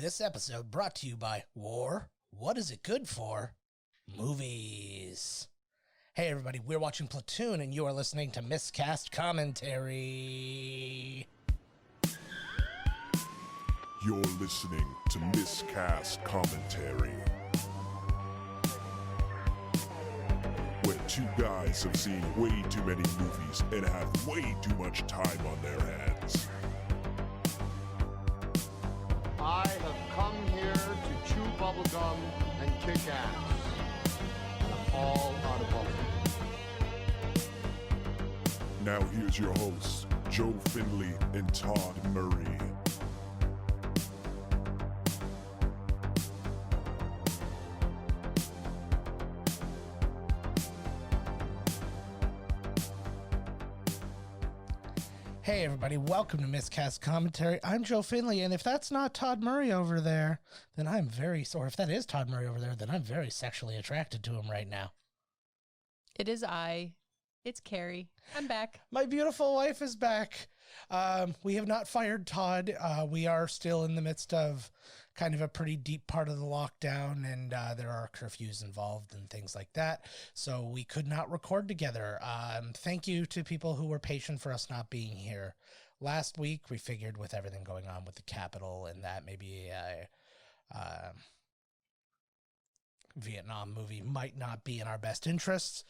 This episode brought to you by War. What is it good for? Movies. Hey everybody, we're watching Platoon and you are listening to Miscast Commentary. You're listening to Miscast Commentary, where two guys have seen way too many movies and have way too much time on their hands. I have come here to chew bubblegum and kick ass. And I'm all out of bubblegum. Now here's your hosts, Joe Finley and Todd Murray. Hey everybody, welcome to Miscast Commentary. I'm Joe Finley, and if that's not Todd Murray over there, then I'm very, or if that is Todd Murray over there, then I'm very sexually attracted to him right now. It is I. It's Carrie. I'm back. My beautiful wife is back. We have not fired Todd. We are still in the midst of kind of a pretty deep part of the lockdown, and there are curfews involved and things like that. So we could not record together. Thank you to people who were patient for us not being here. Last week, we figured with everything going on with the Capitol and that maybe Vietnam movie might not be in our best interests.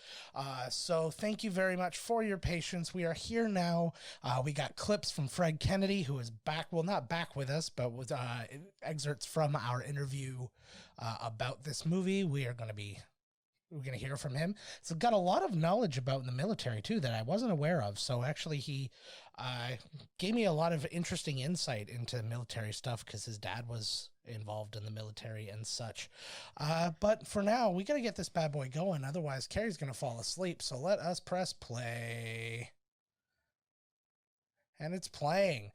So thank you very much for your patience. We are here now. We got clips from Fred Kennedy, who is back. Well, not back with us, but with excerpts from our interview about this movie. We're going to hear from him. So got a lot of knowledge about the military too that I wasn't aware of. So actually he gave me a lot of interesting insight into military stuff because his dad was involved in the military and such. But for now, we got to get this bad boy going. Otherwise, Carrie's going to fall asleep. So let us press play. And it's playing.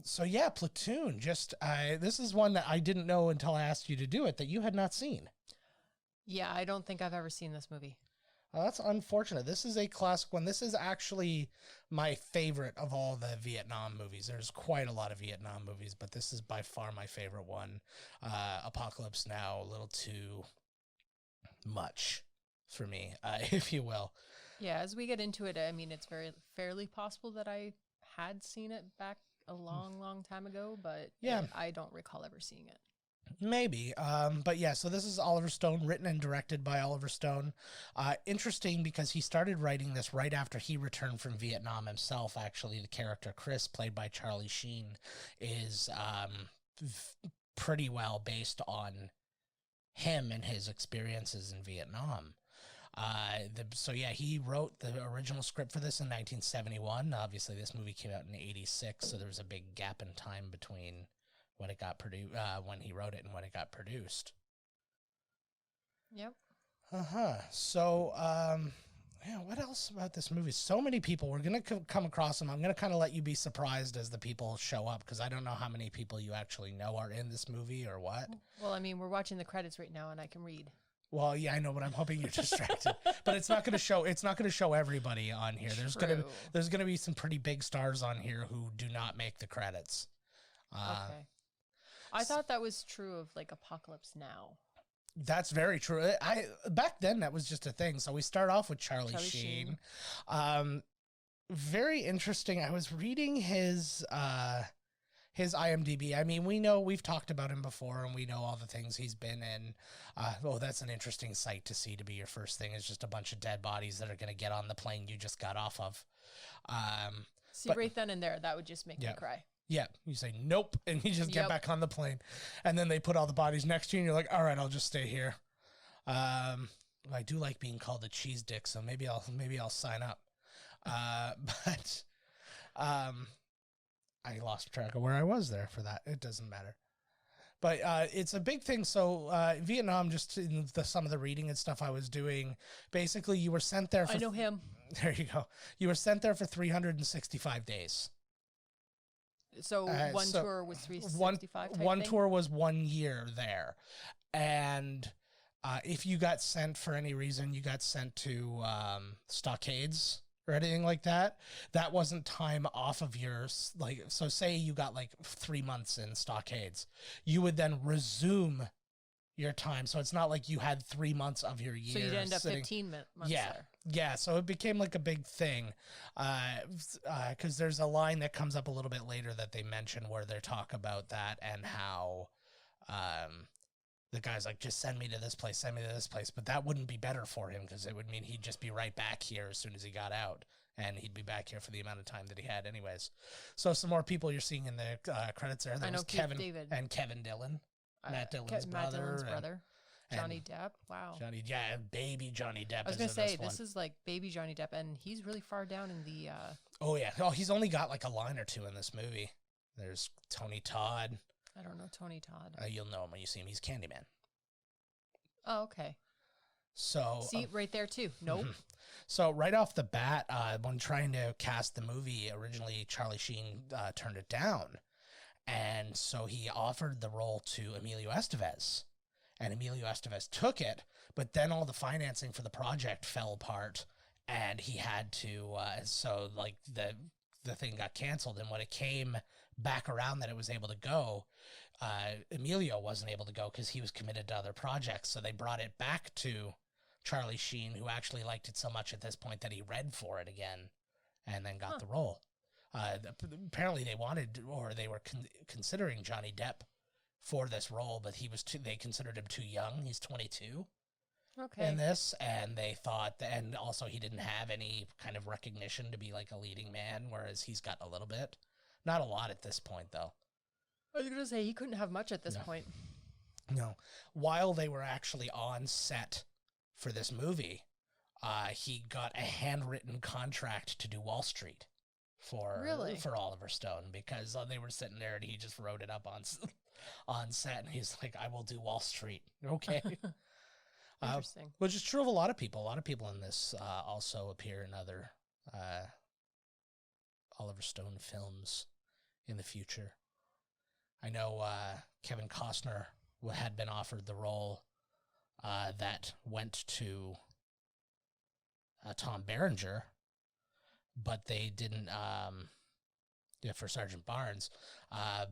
So yeah, Platoon. This is one that I didn't know until I asked you to do it that you had not seen. Yeah, I don't think I've ever seen this movie. That's unfortunate. This is a classic one. This is actually my favorite of all the Vietnam movies. There's quite a lot of Vietnam movies, but this is by far my favorite one. Apocalypse Now, a little too much for me, if you will. Yeah, as we get into it, I mean, it's fairly possible that I had seen it back a long time ago, but yeah, I don't recall ever seeing it. Maybe. But yeah, so this is Oliver Stone, written and directed by Oliver Stone. Interesting because he started writing this right after he returned from Vietnam himself. Actually, the character Chris, played by Charlie Sheen, is pretty well based on him and his experiences in Vietnam. So yeah, he wrote the original script for this in 1971. Obviously, this movie came out in 86, so there was a big gap in time between when it got produced, when he wrote it and when it got produced. Yep. So, yeah, what else about this movie? So many people. We're going to come across them. I'm going to kind of let you be surprised as the people show up, because I don't know how many people you actually know are in this movie or what. Well, I mean, we're watching the credits right now, and I can read. Well, yeah, I know, but I'm hoping you're distracted. But it's not going to show. It's not going to show everybody on here. There's going to be some pretty big stars on here who do not make the credits. Okay. I thought that was true of like Apocalypse Now. That's very true. Back then that was just a thing. So we start off with Charlie Sheen. Very interesting. I was reading his IMDb. I mean, we've talked about him before, and we know all the things he's been in. That's an interesting sight to see. To be your first thing is just a bunch of dead bodies that are going to get on the plane you just got off of. Right then and there, that would just make me cry. Yeah, you say nope, and you just get back on the plane, and then they put all the bodies next to you, and you're like, all right, I'll just stay here. I do like being called a cheese dick, so maybe I'll sign up. But I lost track of where I was there for that. It doesn't matter. But it's a big thing. So Vietnam, just in some of the reading and stuff I was doing, basically you were sent there for... I know him. There you go. You were sent there for 365 days. So one tour was 365. One tour was 1 year there, and if you got sent for any reason, you got sent to stockades or anything like that. That wasn't time off of yours. Like, so say you got like 3 months in stockades, you would then resume your time. So it's not like you had 3 months of your year. So you'd end up sitting, 15 months yeah, there. yeah. So it became like a big thing. Because there's a line that comes up a little bit later that they mention where they talk about that and how the guy's like, just send me to this place, send me to this place. But that wouldn't be better for him because it would mean he'd just be right back here as soon as he got out. And he'd be back here for the amount of time that he had anyways. So some more people you're seeing in the credits there. There was Kevin David. and Kevin Dillon. Matt Dillon's brother. Johnny Depp. Wow. Baby Johnny Depp. I was going to say, this is like baby Johnny Depp, and he's really far down in the... Oh, yeah. Oh, he's only got like a line or two in this movie. There's Tony Todd. I don't know Tony Todd. You'll know him when you see him. He's Candyman. Oh, okay. So see, right there too. Nope. So right off the bat, when trying to cast the movie, originally Charlie Sheen turned it down. And so he offered the role to Emilio Estevez. And Emilio Estevez took it, but then all the financing for the project fell apart, and he had to, so like the thing got canceled. And when it came back around that it was able to go, Emilio wasn't able to go because he was committed to other projects. So they brought it back to Charlie Sheen, who actually liked it so much at this point that he read for it again and then got the role. Apparently they wanted, or they were considering Johnny Depp for this role, but they considered him too young. He's 22 in this, and they thought, and also he didn't have any kind of recognition to be like a leading man, whereas he's got a little bit. Not a lot at this point, though. I was going to say, he couldn't have much at this point. No. While they were actually on set for this movie, he got a handwritten contract to do Wall Street for Oliver Stone, because they were sitting there and he just wrote it up on set, and he's like, I will do Wall Street. Okay. Interesting. Which is true of a lot of people. A lot of people in this also appear in other Oliver Stone films in the future. I know Kevin Costner had been offered the role that went to Tom Berenger, but they didn't, for Sergeant Barnes,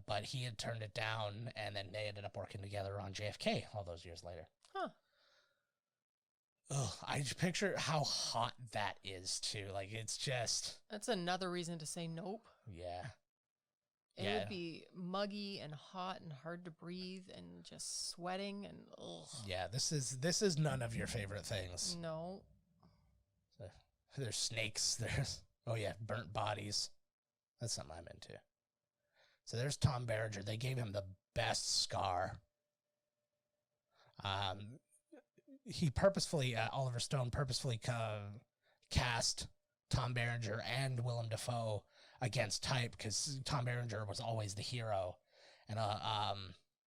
but he had turned it down, and then they ended up working together on JFK all those years later. Huh. Ugh, I just picture how hot that is, too. Like, it's just... That's another reason to say nope. Yeah. It would be muggy and hot and hard to breathe and just sweating and ugh. Yeah, this is none of your favorite things. No. There's snakes. There's burnt bodies. That's something I'm into. So there's Tom Berenger. They gave him the best scar. Oliver Stone purposefully cast Tom Berenger and Willem Dafoe against type, because Tom Berenger was always the hero, and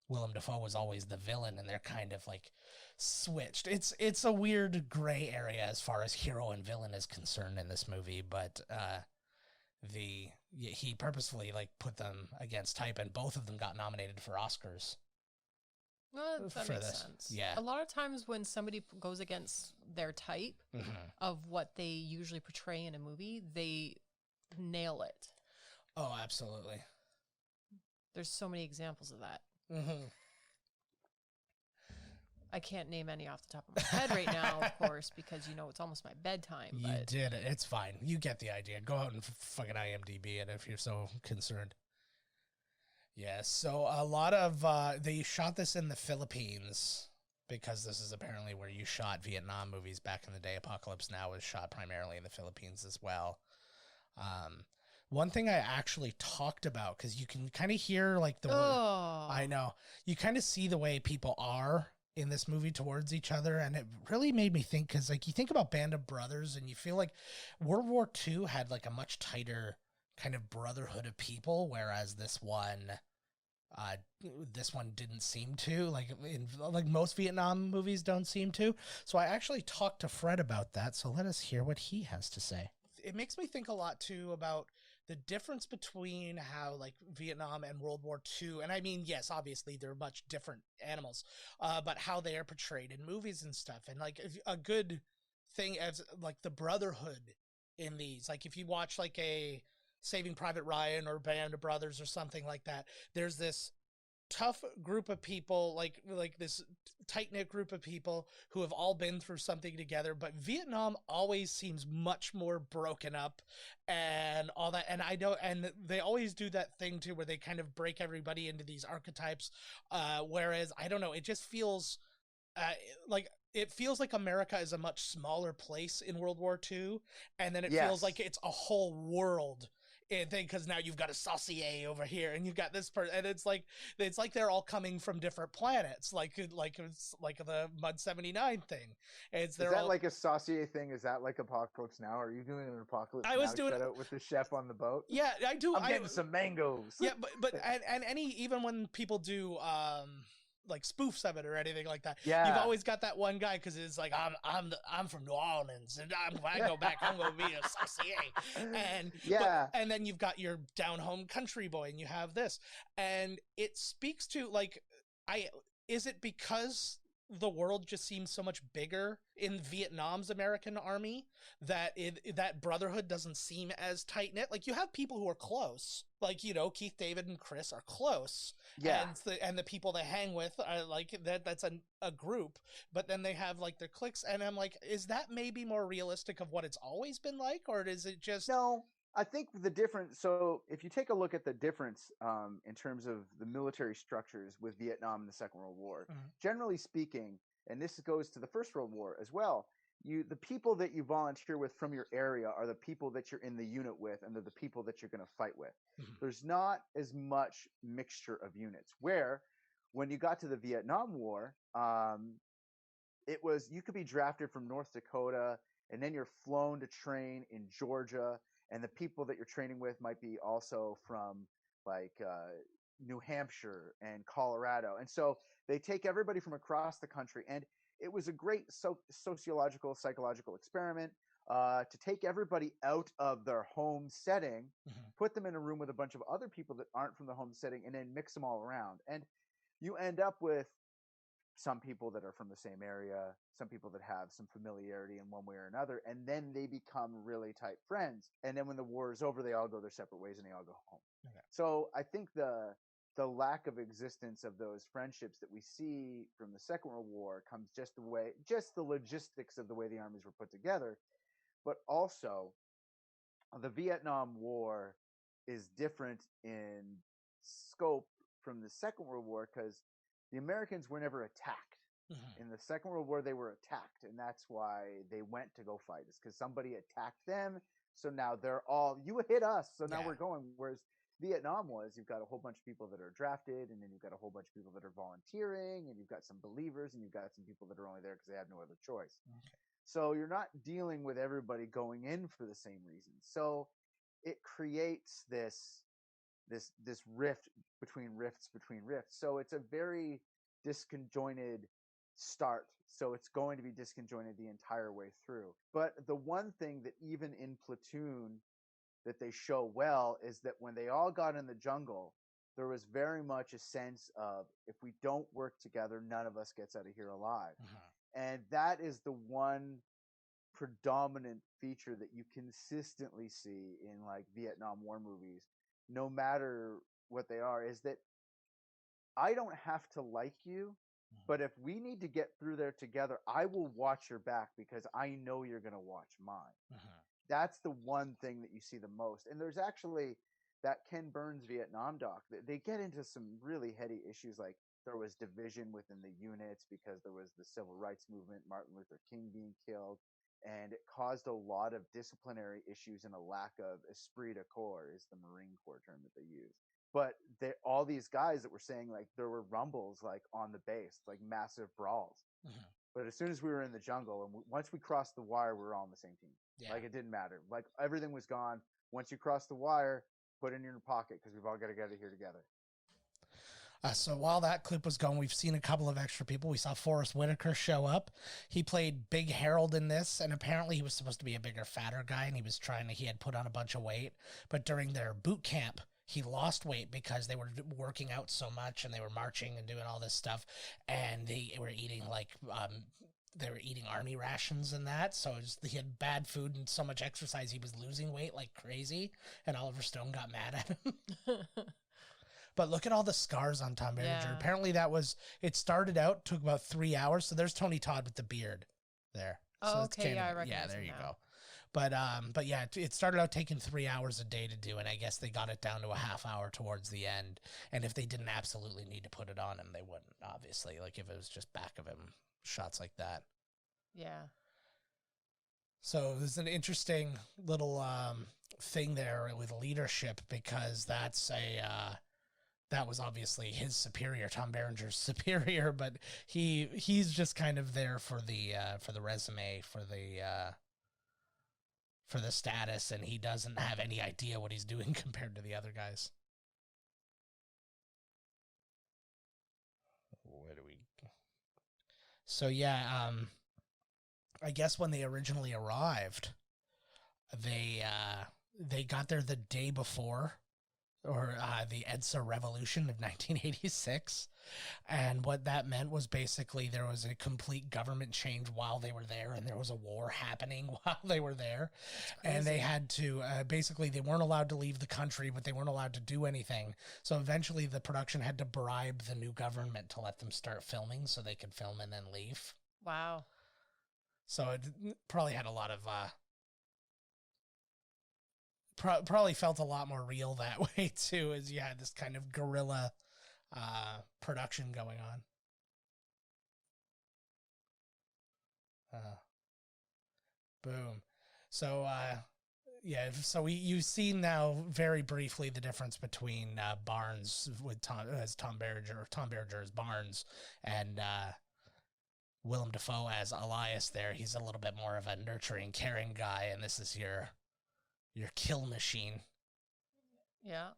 Willem Dafoe was always the villain, and they're kind of like switched. It's a weird gray area as far as hero and villain is concerned in this movie, but he purposefully like put them against type, and both of them got nominated for Oscars. Well, that makes sense. Yeah. A lot of times when somebody goes against their type of what they usually portray in a movie, they nail it. Oh, absolutely. There's so many examples of that. Mm-hmm. I can't name any off the top of my head right now, of course, because, it's almost my bedtime. You did it. It's fine. You get the idea. Go out and fucking IMDb it if you're so concerned. Yeah, so a lot of, they shot this in the Philippines, because this is apparently where you shot Vietnam movies back in the day. Apocalypse Now was shot primarily in the Philippines as well. One thing I actually talked about, because you can kind of hear like I know, you kind of see the way people are in this movie towards each other, and it really made me think, because like you think about Band of Brothers, and you feel like World War II had like a much tighter kind of brotherhood of people, whereas this one didn't seem to, like most Vietnam movies don't seem to. So I actually talked to Fred about that, so let us hear what he has to say. It makes me think a lot too about the difference between how like Vietnam and World War II, and I mean, yes, obviously they're much different animals, but how they are portrayed in movies and stuff. And like a good thing as like the Brotherhood in these. Like if you watch like a Saving Private Ryan or Band of Brothers or something like that, there's this tough group of people, like this tight-knit group of people who have all been through something together, but Vietnam always seems much more broken up and all that. And I know, and they always do that thing too where they kind of break everybody into these archetypes, whereas I don't know, it just feels like it feels like America is a much smaller place in World War II, and then it feels like it's a whole world thing, because now you've got a saucier over here and you've got this person, and it's like they're all coming from different planets, like it's like the Mud 79 thing. Is that all, like a saucier thing? Is that like Apocalypse Now? Are you doing an Apocalypse Now? I was doing it with the chef on the boat. Yeah, I do. I'm getting some mangoes. Yeah, but and any, even when people do like spoofs of it or anything like that, you've always got that one guy, because it's like I'm from New Orleans, and when I go back I'm gonna be a saucier, and and then you've got your down home country boy, and you have this, and it speaks to like, is it because the world just seems so much bigger in Vietnam's American army that that Brotherhood doesn't seem as tight knit? Like you have people who are close, like, you know, Keith David and Chris are close, and the people they hang with are like that's a group, but then they have like their cliques, and I'm like, is that maybe more realistic of what it's always been like, or is it just no? I think the difference, so if you take a look at the difference in terms of the military structures with Vietnam and the Second World War, generally speaking, and this goes to the First World War as well, the people that you volunteer with from your area are the people that you're in the unit with, and they're the people that you're going to fight with. There's not as much mixture of units, where when you got to the Vietnam War, it was, you could be drafted from North Dakota, and then you're flown to train in Georgia, and the people that you're training with might be also from like New Hampshire and Colorado. And so they take everybody from across the country. And it was a great sociological, psychological experiment to take everybody out of their home setting, put them in a room with a bunch of other people that aren't from the home setting, and then mix them all around. And you end up with some people that are from the same area, some people that have some familiarity in one way or another, and then they become really tight friends. And then when the war is over, they all go their separate ways and they all go home. So I think the lack of existence of those friendships that we see from the Second World War comes just the logistics of the way the armies were put together. But also the Vietnam War is different in scope from the Second World War, because the Americans were never attacked. In the Second World War, they were attacked, and that's why they went to go fight. It's because somebody attacked them, so now they're all, you hit us, so now we're going. Whereas Vietnam was, you've got a whole bunch of people that are drafted, and then you've got a whole bunch of people that are volunteering, and you've got some believers, and you've got some people that are only there because they have no other choice. So you're not dealing with everybody going in for the same reason. So it creates this rift between rifts. So it's a very disconjointed start. So it's going to be disconjointed the entire way through. But the one thing that even in Platoon that they show well is that when they all got in the jungle, there was very much a sense of, if we don't work together, none of us gets out of here alive. And that is the one predominant feature that you consistently see in like Vietnam War movies, no matter what they are, is that I don't have to like you, but if we need to get through there together, I will watch your back because I know you're going to watch mine. That's the one thing that you see the most. And there's actually that Ken Burns Vietnam doc, they get into some really heady issues, like there was division within the units because there was the civil rights movement, Martin Luther King being killed, and it caused a lot of disciplinary issues and a lack of esprit de corps is the Marine Corps term that they use. But all these guys that were saying like there were rumbles like on the base, like massive brawls. But as soon as we were in the jungle and once we crossed the wire, we were all on the same team. Like it didn't matter. Like everything was gone. Once you cross the wire, put it in your pocket because we've all got to get here together. So while that clip was going, we've seen a couple of extra people. We saw Forrest Whitaker show up. He played Big Harold in this, and apparently he was supposed to be a bigger, fatter guy, and he had put on a bunch of weight. But during their boot camp, he lost weight because they were working out so much and they were marching and doing all this stuff, and they were eating like they were eating army rations and that, so he had bad food and so much exercise he was losing weight like crazy, and Oliver Stone got mad at him. But look at all the scars on Tom Berenger. Yeah. Apparently it started out, took about 3 hours, so there's Tony Todd with the beard there. So Oh, it's okay, yeah, I yeah, recognize there him you now. go. But yeah, it started out taking 3 hours a day to do, and I guess they got it down to a half hour towards the end. And if they didn't absolutely need to put it on him, they wouldn't, obviously. Like if it was just back of him, shots like that. Yeah. So there's an interesting little thing there with leadership, because that was obviously his superior, Tom Berenger's superior, but he's just kind of there for the resume, for the status, and he doesn't have any idea what he's doing compared to the other guys. Where do we? So yeah, I guess when they originally arrived, they got there the day before, or the EDSA Revolution of 1986. And what that meant was basically there was a complete government change while they were there, and there was a war happening while they were there. And they had to, basically, they weren't allowed to leave the country, but they weren't allowed to do anything. So eventually the production had to bribe the new government to let them start filming so they could film and then leave. Wow. So it probably had a lot of... probably felt a lot more real that way too, as you had this kind of guerrilla production going on. Boom. So yeah, so you've seen now very briefly the difference between Barnes with Tom Berenger as Barnes, and Willem Dafoe as Elias there. He's a little bit more of a nurturing, caring guy, and this is your kill machine. Yeah.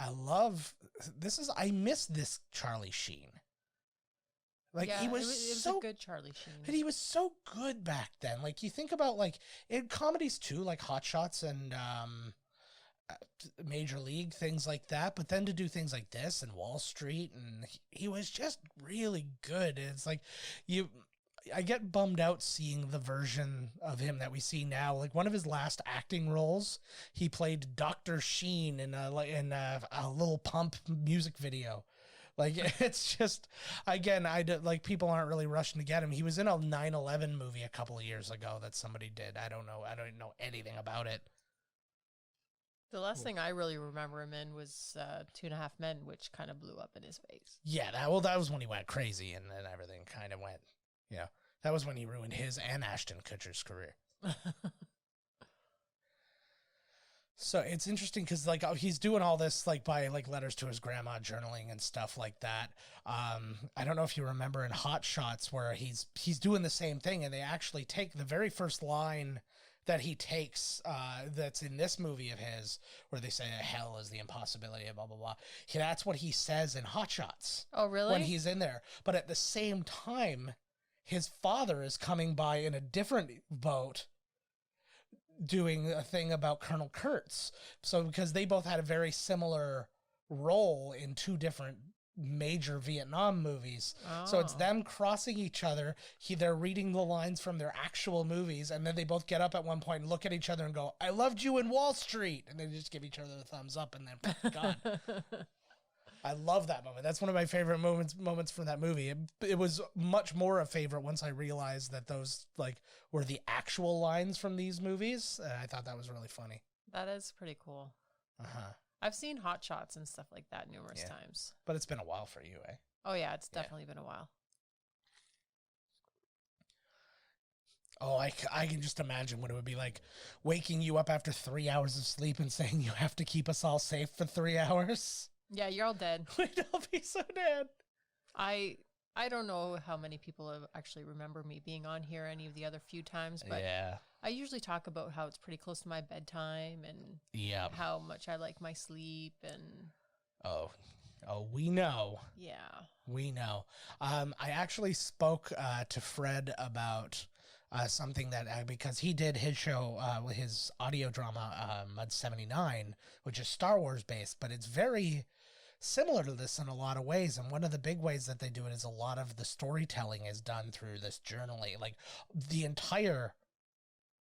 I miss this Charlie Sheen. Like, yeah, he was, it was so a good Charlie Sheen. and he was so good back then. Like, you think about, like, in comedies too, like Hot Shots and Major League, things like that, but then to do things like this and Wall Street, and he was just really good. It's like, I get bummed out seeing the version of him that we see now. Like, one of his last acting roles, he played Dr. Sheen in a Little Pump music video. Like, it's just, again, like, people aren't really rushing to get him. He was in a 9/11 movie a couple of years ago that somebody did. I don't know anything about it. The last thing I really remember him in was 2.5 Men, which kind of blew up in his face. Yeah, that was when he went crazy, and then everything kind of went, that was when he ruined his and Ashton Kutcher's career. So it's interesting because, like, he's doing all this, like, by, like, letters to his grandma, journaling and stuff like that. I don't know if you remember in Hot Shots where he's doing the same thing, and they actually take the very first line that he takes, that's in this movie of his, where they say hell is the impossibility of blah, blah, blah. That's what he says in Hot Shots. Oh, really? When he's in there. But at the same time, his father is coming by in a different boat doing a thing about Colonel Kurtz. So because they both had a very similar role in two different major Vietnam movies. Oh. So it's them crossing each other. They're reading the lines from their actual movies, and then they both get up at one point and look at each other and go, "I loved you in Wall Street." And they just give each other a thumbs up, and then gone. I love that moment. That's one of my favorite moments from that movie. It was much more a favorite once I realized that those, like, were the actual lines from these movies. I thought that was really funny. That is pretty cool. Uh-huh. I've seen Hot Shots and stuff like that numerous times. But it's been a while for you, eh? Oh, yeah, it's definitely been a while. Oh, I can just imagine what it would be like waking you up after 3 hours of sleep and saying you have to keep us all safe for 3 hours. Yeah, you're all dead. We'd all be so dead. I don't know how many people have actually remember me being on here any of the other few times, but I usually talk about how it's pretty close to my bedtime and how much I like my sleep and... Oh, we know. Yeah. We know. I actually spoke to Fred about something that, because he did his show, his audio drama, Mud 79, which is Star Wars based, but it's very similar to this in a lot of ways. And one of the big ways that they do it is a lot of the storytelling is done through this journaling. Like the entire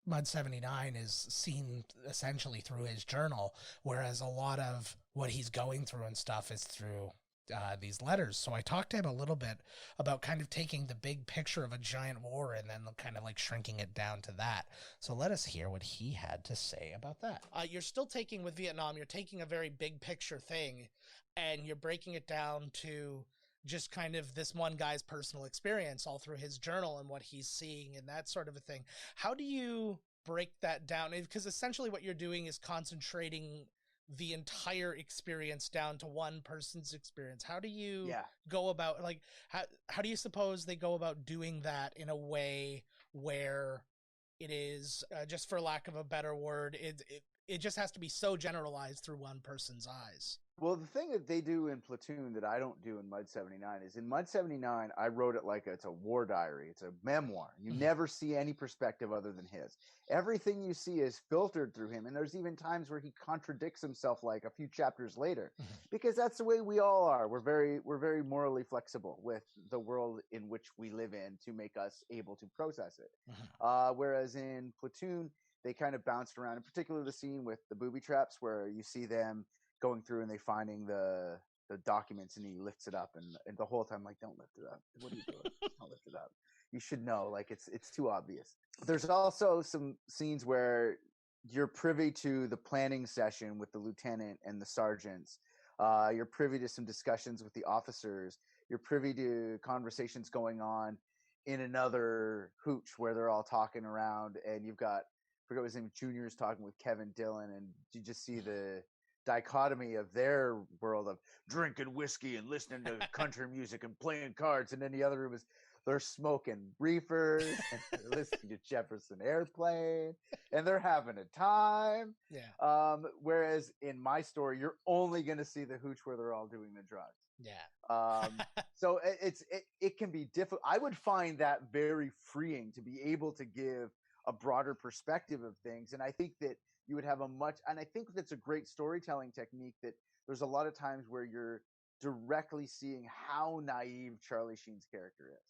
Mud 79 is seen essentially through his journal, whereas a lot of what he's going through and stuff is through these letters. So I talked to him a little bit about kind of taking the big picture of a giant war and then kind of like shrinking it down to that. So let us hear what he had to say about that. You're still taking with Vietnam, you're taking a very big picture thing and you're breaking it down to just kind of this one guy's personal experience all through his journal and what he's seeing and that sort of a thing. How do you break that down? Because essentially what you're doing is concentrating the entire experience down to one person's experience. How do you go about, like, how do you suppose they go about doing that in a way where it is, just for lack of a better word, it just has to be so generalized through one person's eyes? Well, the thing that they do in Platoon that I don't do in Mud 79 is in Mud 79, I wrote it like it's a war diary. It's a memoir. You never see any perspective other than his. Everything you see is filtered through him. And there's even times where he contradicts himself like a few chapters later, because that's the way we all are. We're very morally flexible with the world in which we live in to make us able to process it. Whereas in Platoon, they kind of bounced around, in particular the scene with the booby traps where you see them going through and they finding the documents and he lifts it up and the whole time like, don't lift it up. What are you doing? Don't lift it up. You should know, like it's too obvious. There's also some scenes where you're privy to the planning session with the lieutenant and the sergeants. You're privy to some discussions with the officers. You're privy to conversations going on in another hooch where they're all talking around and you've got, I forget what his name, Junior's talking with Kevin Dillon, and you just see the dichotomy of their world of drinking whiskey and listening to country music and playing cards, and then the other room is they're smoking reefers and they're listening to Jefferson Airplane and they're having a time. Whereas in my story, you're only going to see the hooch where they're all doing the drugs. So it can be difficult. I would find that very freeing to be able to give a broader perspective of things, and I think that you would have and I think that's a great storytelling technique, that there's a lot of times where you're directly seeing how naive Charlie Sheen's character is,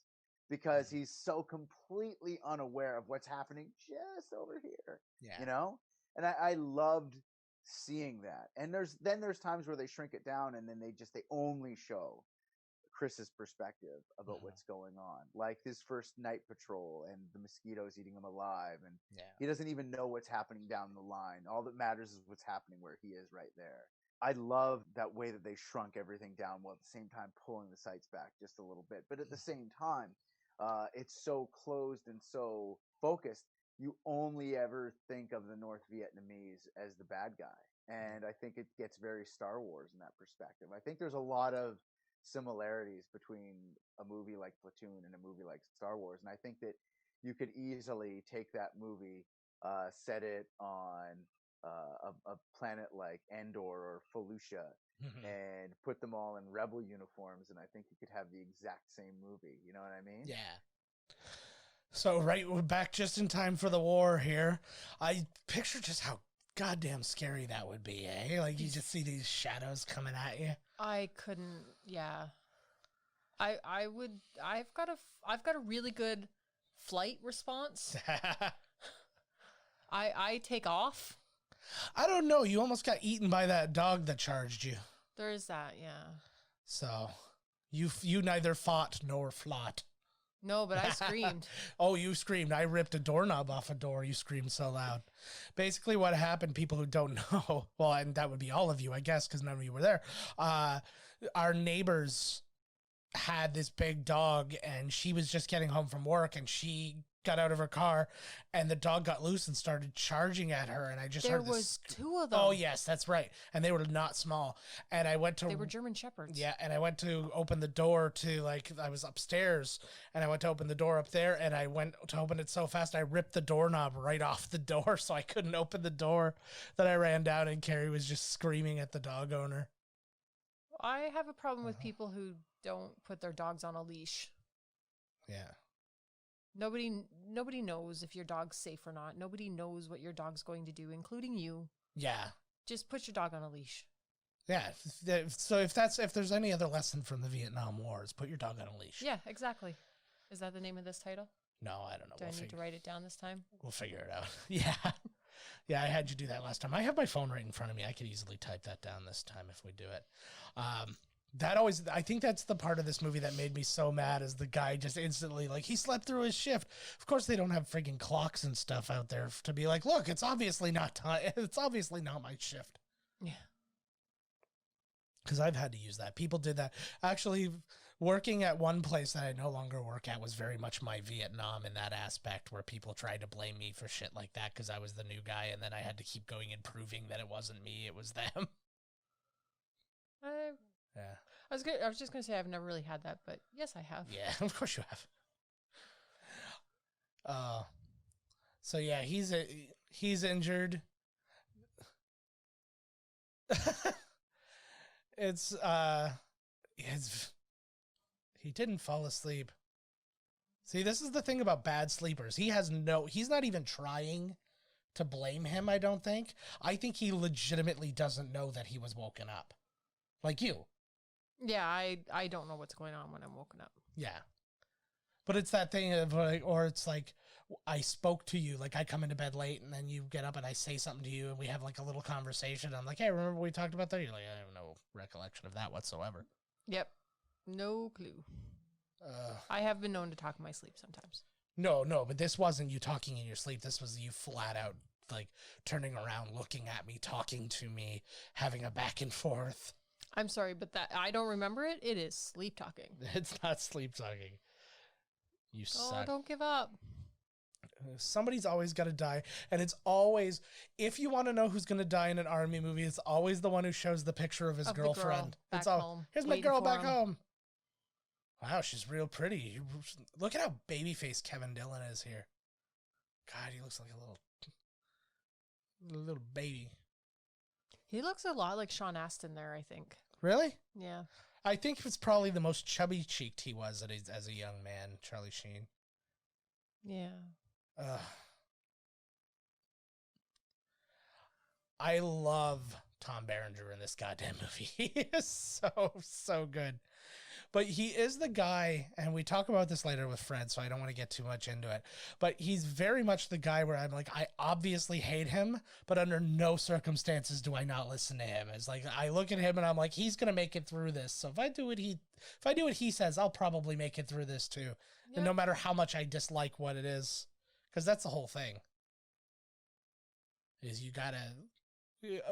because he's so completely unaware of what's happening just over here, you know? And I loved seeing that. And there's times where they shrink it down and then they only show Chris's perspective about what's going on, like his first night patrol and the mosquitoes eating him alive, and he doesn't even know what's happening down the line. All that matters is what's happening where he is right there. I love that way that they shrunk everything down while at the same time pulling the sights back just a little bit, but at the same time it's so closed and so focused, you only ever think of the North Vietnamese as the bad guy. And I think it gets very Star Wars in that perspective. I think there's a lot of similarities between a movie like Platoon and a movie like Star Wars, and I think that you could easily take that movie, set it on a planet like Endor or Felucia, and put them all in rebel uniforms, and I think you could have the exact same movie. You know what I mean? So we're back just in time for the war here. I picture just how goddamn scary that would be, eh? Like, you just see these shadows coming at you. I couldn't. I would. I've got a really good flight response. I take off. I don't know. You almost got eaten by that dog that charged you. There is that, yeah. So you neither fought nor flot. No, but I screamed. Oh, you screamed. I ripped a doorknob off a door. You screamed so loud. Basically what happened, people who don't know, well, and that would be all of you, I guess, because none of you were there. Our neighbors had this big dog, and she was just getting home from work, and she got out of her car, and the dog got loose and started charging at her, and I just heard this. There was two of them. Oh, yes, that's right. And they were not small. And I went to... They were German Shepherds. Yeah, and I went to open the door to, like, I was upstairs, and I went to open the door up there, and I went to open it so fast, I ripped the doorknob right off the door, so I couldn't open the door. Then I ran down, and Carrie was just screaming at the dog owner. I have a problem with people who don't put their dogs on a leash. Yeah. Nobody knows if your dog's safe or not. Nobody knows what your dog's going to do, including you. Yeah. Just put your dog on a leash. Yeah. So if there's any other lesson from the Vietnam Wars, put your dog on a leash. Yeah, exactly. Is that the name of this title? No, I don't know. Do I need to write it down this time? We'll figure it out. Yeah. Yeah, I had you do that last time. I have my phone right in front of me. I could easily type that down this time if we do it. I think that's the part of this movie that made me so mad, is the guy just instantly, like, he slept through his shift. Of course, they don't have freaking clocks and stuff out there to be like, look, it's obviously not time. It's obviously not my shift. Yeah. Because I've had to use that. People did that. Actually, working at one place that I no longer work at was very much my Vietnam in that aspect, where people tried to blame me for shit like that because I was the new guy, and then I had to keep going and proving that it wasn't me, it was them. Yeah. I was just gonna say I've never really had that, but yes, I have. Yeah, of course you have. So yeah, he's injured. He didn't fall asleep. See, this is the thing about bad sleepers. He's not even trying to blame him, I don't think. I think he legitimately doesn't know that he was woken up. Like you. Yeah, I don't know what's going on when I'm woken up. Yeah. But it's that thing of like, or it's like, I spoke to you, like I come into bed late and then you get up and I say something to you and we have like a little conversation. I'm like, hey, remember we talked about that? You're like, I have no recollection of that whatsoever. Yep. No clue. I have been known to talk in my sleep sometimes. No, but this wasn't you talking in your sleep. This was you flat out, like, turning around, looking at me, talking to me, having a back and forth. I'm sorry, but that I don't remember it. It is sleep talking. It's not sleep talking. You suck. Oh, don't give up. Somebody's always got to die. And it's always, if you want to know who's going to die in an army movie, it's always the one who shows the picture of his girlfriend. It's all, here's my girl back home. Wow, she's real pretty. Look at how babyface Kevin Dillon is here. God, he looks like a little baby. He looks a lot like Sean Astin there, I think. Really? Yeah. I think it's probably the most chubby-cheeked he was as a young man, Charlie Sheen. Yeah. I love Tom Berenger in this goddamn movie. He is so good. But he is the guy, and we talk about this later with Fred, so I don't want to get too much into it. But he's very much the guy where I'm like, I obviously hate him, but under no circumstances do I not listen to him. It's like I look at him and I'm like, he's gonna make it through this. So if I do what he says, I'll probably make it through this too. Yep. And no matter how much I dislike what it is, because that's the whole thing. Is you gotta.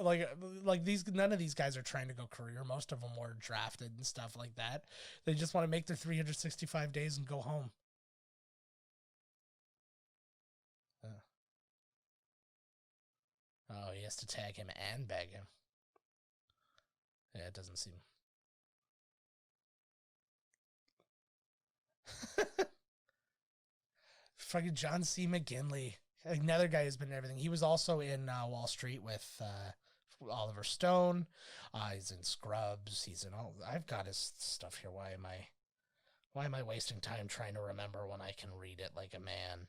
Like these, none of these guys are trying to go career. Most of them were drafted and stuff like that. They just want to make their 365 days and go home. Oh, he has to tag him and bag him. Yeah, it doesn't seem. Fucking John C. McGinley. Another guy who's been in everything. He was also in Wall Street with Oliver Stone. He's in Scrubs. He's in all. I've got his stuff here. Why am I wasting time trying to remember when I can read it like a man?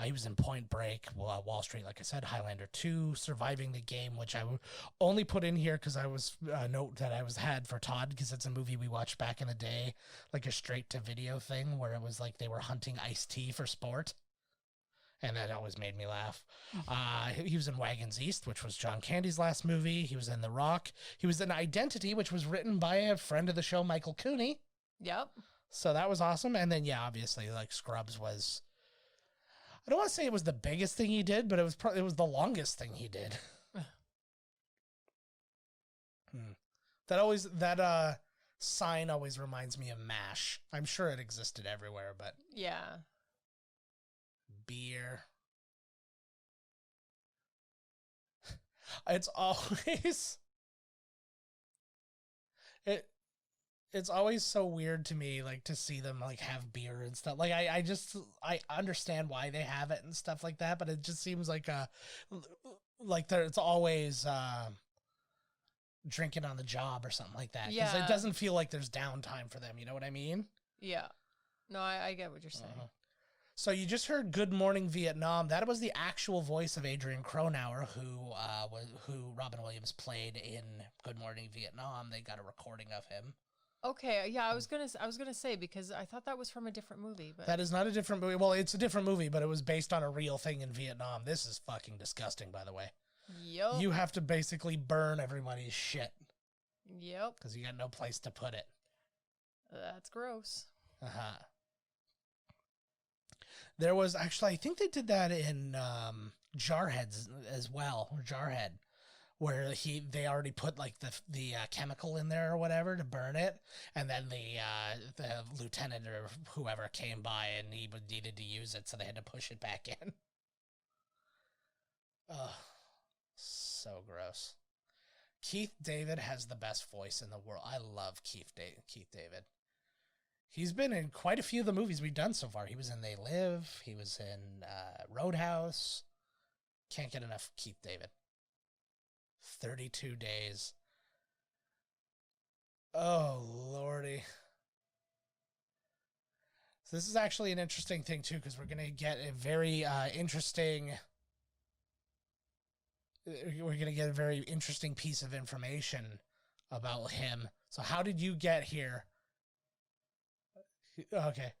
He was in Point Break, Wall Street, like I said, Highlander 2, Surviving the Game, which I would only put in here because I was note that I had for Todd, because it's a movie we watched back in the day, like a straight-to-video thing where it was like they were hunting Ice-T for sport. And that always made me laugh. He was in Wagons East, which was John Candy's last movie. He was in The Rock. He was in Identity, which was written by a friend of the show, Michael Cooney. Yep. So that was awesome. And then, yeah, obviously, like Scrubs was... I don't want to say it was the biggest thing he did, but it was the longest thing he did. That sign always reminds me of MASH. I'm sure it existed everywhere, but... Yeah. Beer. It's always it's always so weird to me, like, to see them like have beer and stuff. Like I understand why they have it and stuff like that, but it just seems like it's always drinking on the job or something like that. Because it doesn't feel like there's downtime for them. You know what I mean? Yeah. No, I get what you're saying. So you just heard "Good Morning Vietnam." That was the actual voice of Adrian Cronauer, who Robin Williams played in "Good Morning Vietnam." They got a recording of him. Okay, yeah, I was gonna say, because I thought that was from a different movie, but that is not a different movie. Well, it's a different movie, but it was based on a real thing in Vietnam. This is fucking disgusting, by the way. Yep. You have to basically burn everybody's shit. Yep. Because you got no place to put it. That's gross. Uh-huh. There was actually, I think they did that in Jarheads as well, or Jarhead, where they already put like the chemical in there or whatever to burn it, and then the lieutenant or whoever came by and he needed to use it, so they had to push it back in. Ugh, so gross. Keith David has the best voice in the world. I love Keith David. He's been in quite a few of the movies we've done so far. He was in They Live. He was in Roadhouse. Can't get enough Keith David. 32 Days. Oh, Lordy. So this is actually an interesting thing, too, because we're going to get a very interesting... We're going to get a very interesting piece of information about him. So how did you get here? Okay.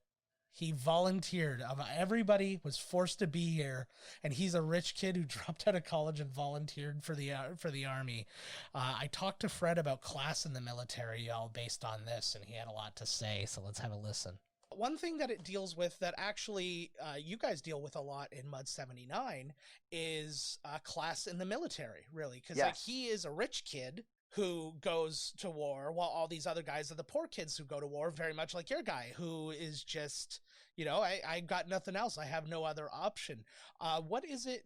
He volunteered. Everybody was forced to be here, and he's a rich kid who dropped out of college and volunteered for the army. I talked to Fred about class in the military, y'all, based on this, and he had a lot to say, so let's have a listen. One thing that it deals with that actually you guys deal with a lot in Mud 79 is class in the military, really, because like he is a rich kid who goes to war, while all these other guys are the poor kids who go to war, very much like your guy, who is just, you know, I got nothing else. I have no other option. What is it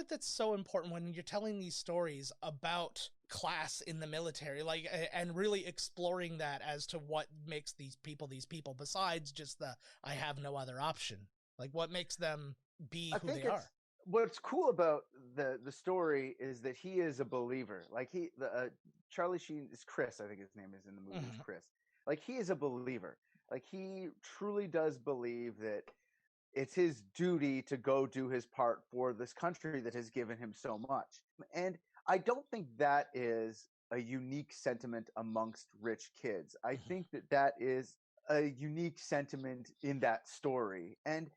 that's so important when you're telling these stories about class in the military, like, and really exploring that as to what makes these people besides just I have no other option? Like, what makes them be who they are? What's cool about the story is that he is a believer. Like Charlie Sheen is Chris, I think his name is in the movie. Is Chris. Like, he is a believer. Like, he truly does believe that it's his duty to go do his part for this country that has given him so much. And I don't think that is a unique sentiment amongst rich kids. I think that is a unique sentiment in that story. And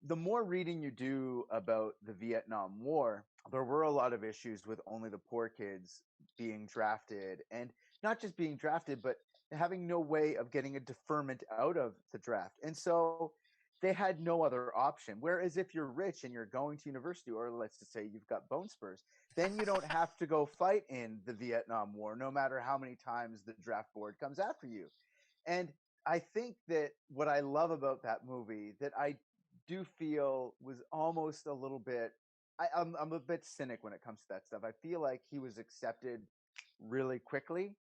the more reading you do about the Vietnam War, there were a lot of issues with only the poor kids being drafted, and not just being drafted, but having no way of getting a deferment out of the draft. And so they had no other option. Whereas if you're rich and you're going to university, or let's just say you've got bone spurs, then you don't have to go fight in the Vietnam War, no matter how many times the draft board comes after you. And I think that what I love about that movie, that I do feel was almost a little bit, I'm a bit cynic when it comes to that stuff. I feel like he was accepted really quickly.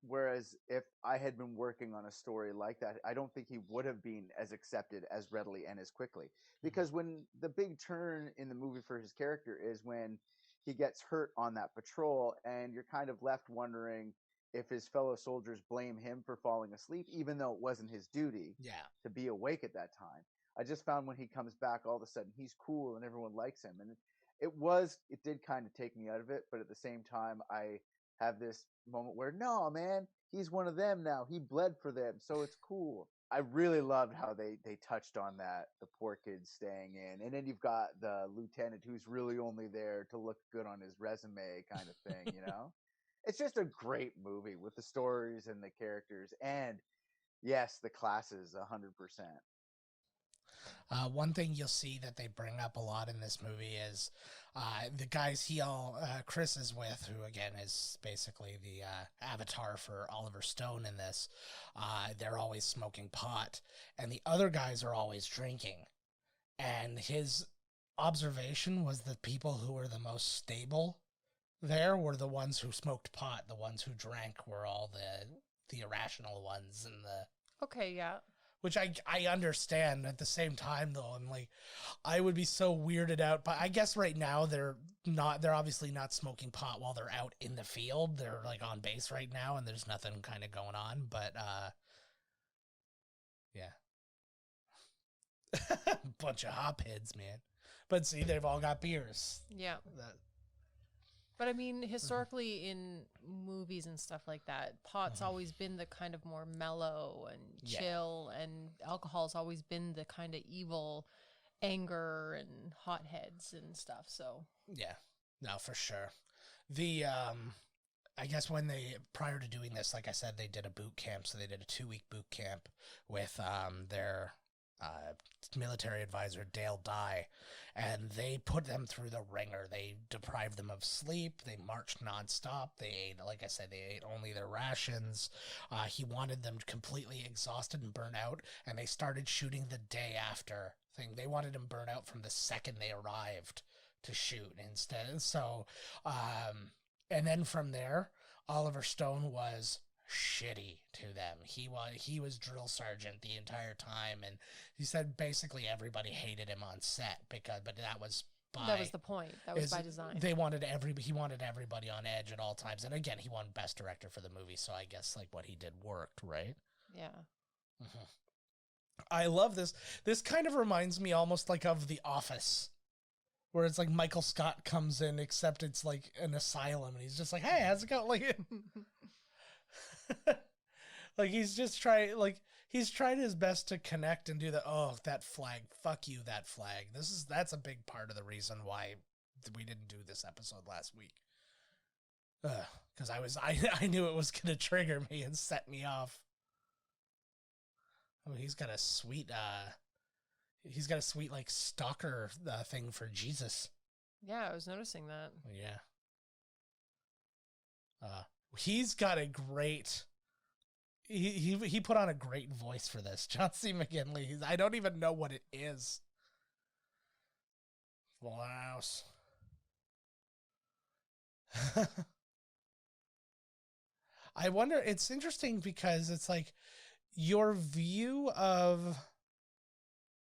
Whereas if I had been working on a story like that, I don't think he would have been as accepted as readily and as quickly. Because when the big turn in the movie for his character is when he gets hurt on that patrol, and you're kind of left wondering if his fellow soldiers blame him for falling asleep, even though it wasn't his duty to be awake at that time. I just found when he comes back, all of a sudden he's cool and everyone likes him. And it did kind of take me out of it. But at the same time, I have this moment where, no, man, he's one of them now. He bled for them. So it's cool. I really loved how they touched on that, the poor kids staying in. And then you've got the lieutenant who's really only there to look good on his resume kind of thing, you know? It's just a great movie with the stories and the characters. And yes, the classes 100%. One thing you'll see that they bring up a lot in this movie is the guys Chris is with, who again is basically the avatar for Oliver Stone in this. They're always smoking pot, and the other guys are always drinking. And his observation was that people who were the most stable there were the ones who smoked pot. The ones who drank were all the irrational ones, and Okay, yeah. Which I understand. At the same time, though, I'm like, I would be so weirded out. But I guess right now they're obviously not smoking pot while they're out in the field. They're like on base right now, and there's nothing kind of going on. But yeah. Bunch of hopheads, man. But see, they've all got beers. Yeah. But I mean, historically in movies and stuff like that, pot's always been the kind of more mellow and chill, and alcohol's always been the kind of evil anger and hotheads and stuff. So yeah, no, for sure. The I guess when they, prior to doing this, like I said, they did a boot camp. So they did a 2-week boot camp with their military advisor, Dale Dye, and they put them through the ringer. They deprived them of sleep. They marched nonstop. They ate, like I said, they ate only their rations. He wanted them completely exhausted and burnt out, and they started shooting the day after thing. They wanted them burnt out from the second they arrived to shoot instead. So, and then from there, Oliver Stone was shitty to them. He was drill sergeant the entire time, and he said basically everybody hated him on set but that was the point. That was by design. He wanted everybody on edge at all times. And again, he won Best Director for the movie, so I guess like what he did worked, right? Yeah. Mm-hmm. I love this. This kind of reminds me almost like of The Office, where it's like Michael Scott comes in, except it's like an asylum, and he's just like, "Hey, how's it going?" Like, like he's trying his best to connect and do that flag, fuck you, that flag. That's a big part of the reason why we didn't do this episode last week. Because I knew it was gonna trigger me and set me off. Oh, he's got a sweet like stalker thing for Jesus. Yeah, I was noticing that. Yeah. He's got a great. He put on a great voice for this, John C. McGinley. I don't even know what it is. Full house. I wonder. It's interesting because it's like your view of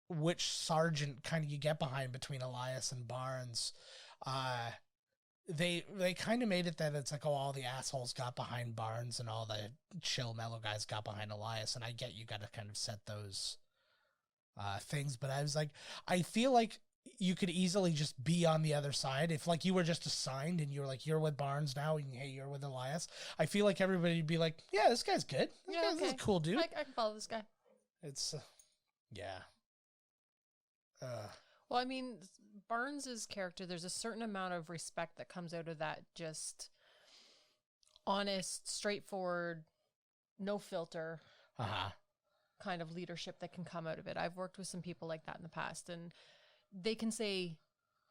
which sergeant kind of you get behind between Elias and Barnes. They kind of made it that it's like, oh, all the assholes got behind Barnes and all the chill, mellow guys got behind Elias. And I get you got to kind of set those things. But I was like, I feel like you could easily just be on the other side. If like you were just assigned and you were like, you're with Barnes now and hey, you're with Elias. I feel like everybody would be like, yeah, this guy's good. This is a cool dude. I can follow this guy. It's, yeah. Well, I mean, Barnes's character, there's a certain amount of respect that comes out of that just honest, straightforward, no filter kind of leadership that can come out of it. I've worked with some people like that in the past, and they can say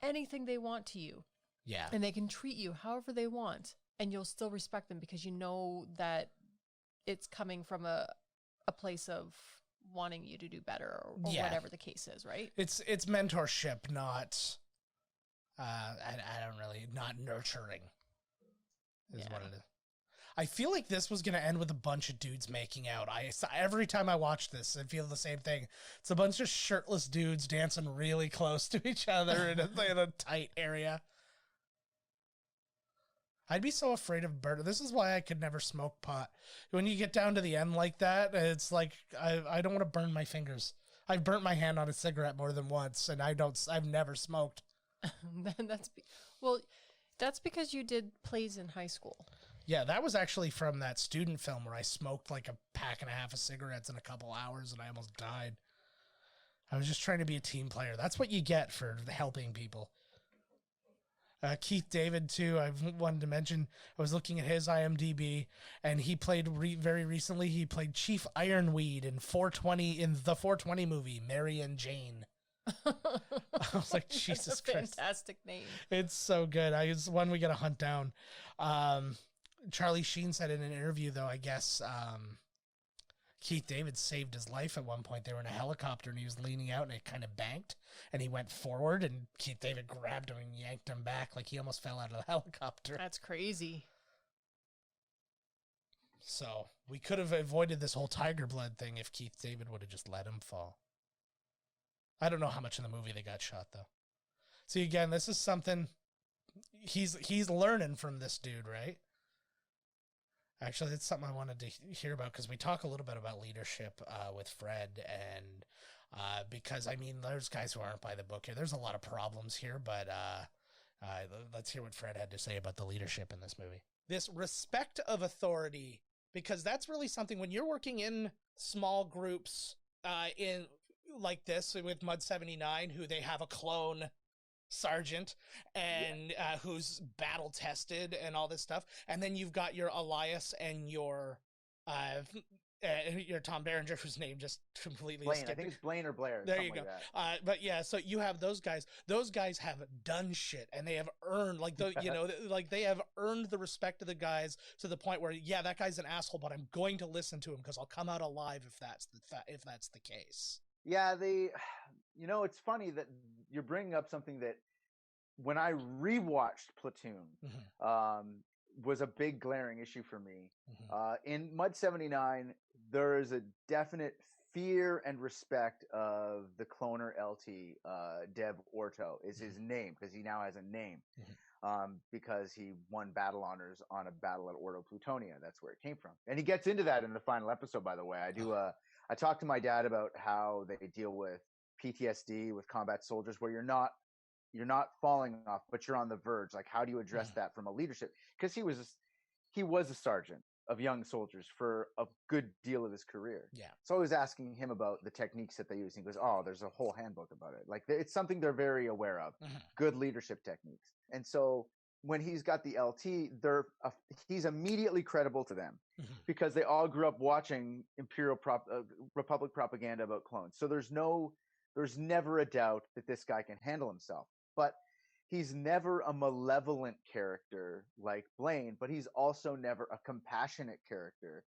anything they want to you. Yeah. And they can treat you however they want, and you'll still respect them because you know that it's coming from a place of wanting you to do better or whatever the case is, right? It's mentorship, not not nurturing is what it is. I feel like this was going to end with a bunch of dudes making out. Every time I watch this, I feel the same thing. It's a bunch of shirtless dudes dancing really close to each other in a tight area. I'd be so afraid of burn. This is why I could never smoke pot. When you get down to the end like that, it's like I don't want to burn my fingers. I've burnt my hand on a cigarette more than once, and I've never smoked. That's because you did plays in high school. Yeah, that was actually from that student film where I smoked like a pack and a half of cigarettes in a couple hours, and I almost died. I was just trying to be a team player. That's what you get for helping people. Keith David, too, I wanted to mention, I was looking at his IMDb, and he played very recently, he played Chief Ironweed in the 420 movie, Mary and Jane. I was like, Jesus Christ. Fantastic name. It's so good. It's one we got to hunt down. Charlie Sheen said in an interview, though, I guess Keith David saved his life at one point. They were in a helicopter and he was leaning out and it kind of banked and he went forward and Keith David grabbed him and yanked him back like he almost fell out of the helicopter. That's crazy. So we could have avoided this whole tiger blood thing if Keith David would have just let him fall. I don't know how much in the movie they got shot though. See, again, this is something he's learning from this dude, right? Actually, it's something I wanted to hear about because we talk a little bit about leadership with Fred, and because I mean, there's guys who aren't by the book here. There's a lot of problems here, but let's hear what Fred had to say about the leadership in this movie. This respect of authority, because that's really something when you're working in small groups in like this with Mud 79, who they have a clone sergeant and who's battle tested and all this stuff, and then you've got your Elias and your Tom Berenger, whose name just completely Blaine. escaped. I think it's Blaine or Blair. There you go. Like but yeah, so you have those guys. Those guys have done shit, and they have earned like they have earned the respect of the guys to the point where that guy's an asshole, but I'm going to listen to him because I'll come out alive if that's the case. Yeah, it's funny that you're bringing up something that when I rewatched Platoon, was a big glaring issue for me. In Mud 79, there is a definite fear and respect of the cloner LT. Dev Orto is his name, because he now has a name, because he won battle honors on a battle at Ordo Plutonia. That's where it came from. And he gets into that in the final episode, by the way. I talked to my dad about how they deal with PTSD with combat soldiers, where you're not falling off, but you're on the verge. Like, how do you address that from a leadership? Because he was a sergeant of young soldiers for a good deal of his career. Yeah. So I was asking him about the techniques that they use. And he goes, "Oh, there's a whole handbook about it. Like, it's something they're very aware of. Good leadership techniques." And so when he's got the LT, he's immediately credible to them because they all grew up watching Republic propaganda about clones. So there's never a doubt that this guy can handle himself. But he's never a malevolent character like Blaine, but he's also never a compassionate character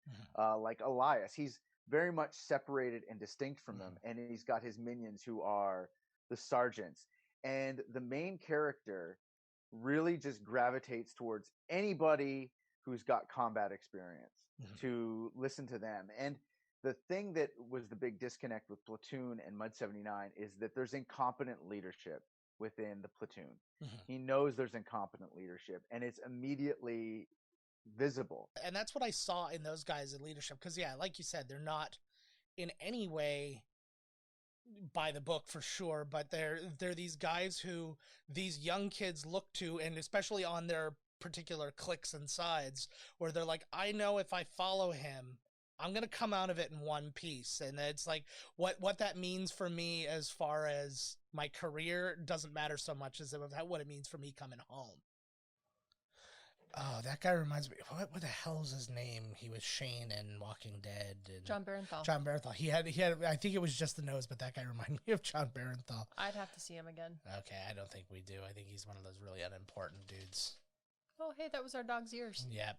like Elias. He's very much separated and distinct from them, and he's got his minions who are the sergeants. And the main character really just gravitates towards anybody who's got combat experience to listen to them. And the thing that was the big disconnect with Platoon and Mud 79 is that there's incompetent leadership within the platoon. He knows there's incompetent leadership, and it's immediately visible. And that's what I saw in those guys in leadership, because like you said, they're not in any way by the book for sure, but they're these guys who these young kids look to, and especially on their particular cliques and sides, where they're like, I know if I follow him, I'm going to come out of it in one piece. And it's like, what that means for me as far as my career doesn't matter so much as what it means for me coming home. Oh, that guy reminds me. What the hell is his name? He was Shane in Walking Dead. And John Barenthal. John Barenthal. He had. I think it was just the nose, but that guy reminded me of John Barenthal. I'd have to see him again. Okay, I don't think we do. I think he's one of those really unimportant dudes. Oh, hey, that was our dog's ears. Yeah,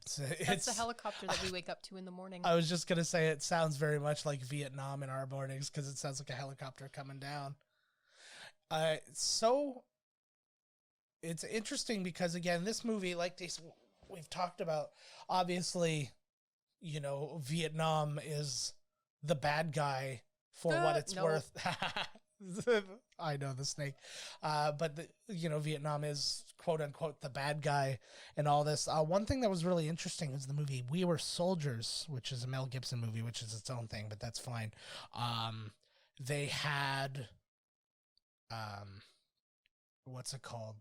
that's the helicopter that we wake up to in the morning. I was just gonna say it sounds very much like Vietnam in our mornings because it sounds like a helicopter coming down. So it's interesting because again, this movie, like this, we've talked about, obviously, Vietnam is the bad guy for what it's worth. I know, the snake. But Vietnam is quote unquote the bad guy and all this. One thing that was really interesting was the movie We Were Soldiers, which is a Mel Gibson movie, which is its own thing, but that's fine. They had, what's it called?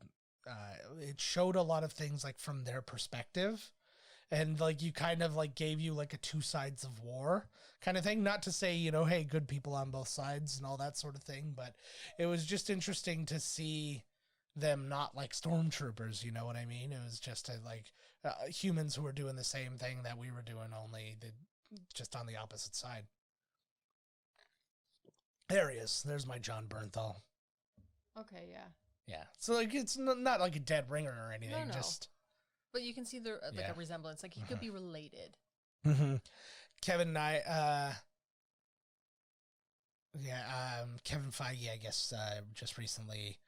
It showed a lot of things like from their perspective, and like you kind of like gave you like a two sides of war kind of thing. Not to say, hey, good people on both sides and all that sort of thing, but it was just interesting to see them not like stormtroopers, you know what I mean? It was just humans who were doing the same thing that we were doing, only just on the opposite side. There he is. There's my John Barenthal. Okay, yeah. Yeah, so like it's not like a dead ringer or anything. No. Just, but you can see there a resemblance. Like he could be related. Kevin and I, Kevin Feige, I guess, just recently